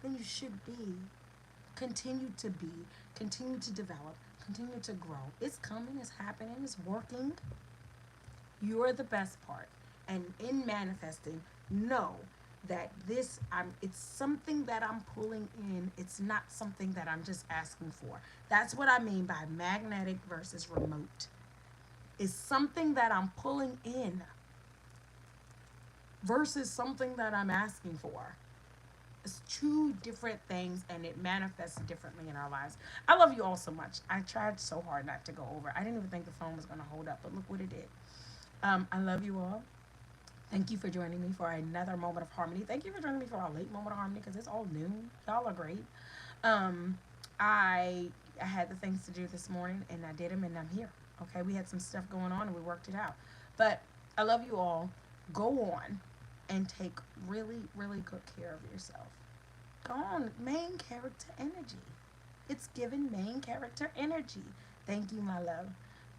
Then you should be. Continue to be. Continue to develop. Continue to grow. It's coming. It's happening. It's working. You're the best part. And in manifesting, know that it's something that I'm pulling in. It's not something that I'm just asking for. That's what I mean by magnetic versus remote. It's something that I'm pulling in versus something that I'm asking for. It's two different things and it manifests differently in our lives. I love you all so much. I tried so hard not to go over. I didn't even think the phone was going to hold up, but look what it did. I love you all. Thank you for joining me for another moment of harmony. Thank you for joining me for our late moment of harmony because it's all noon. Y'all are great. Um, I I had the things to do this morning and I did them and I'm here. Okay, we had some stuff going on and we worked it out. But I love you all. Go on and take really, really good care of yourself. Go on, main character energy. It's given main character energy. Thank you, my love.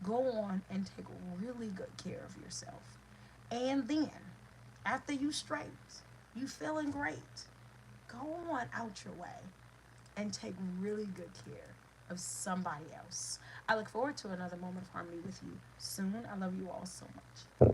Go on and take really good care of yourself. And then, after you straight, you feeling great, go on out your way and take really good care of somebody else. I look forward to another moment of harmony with you soon. I love you all so much.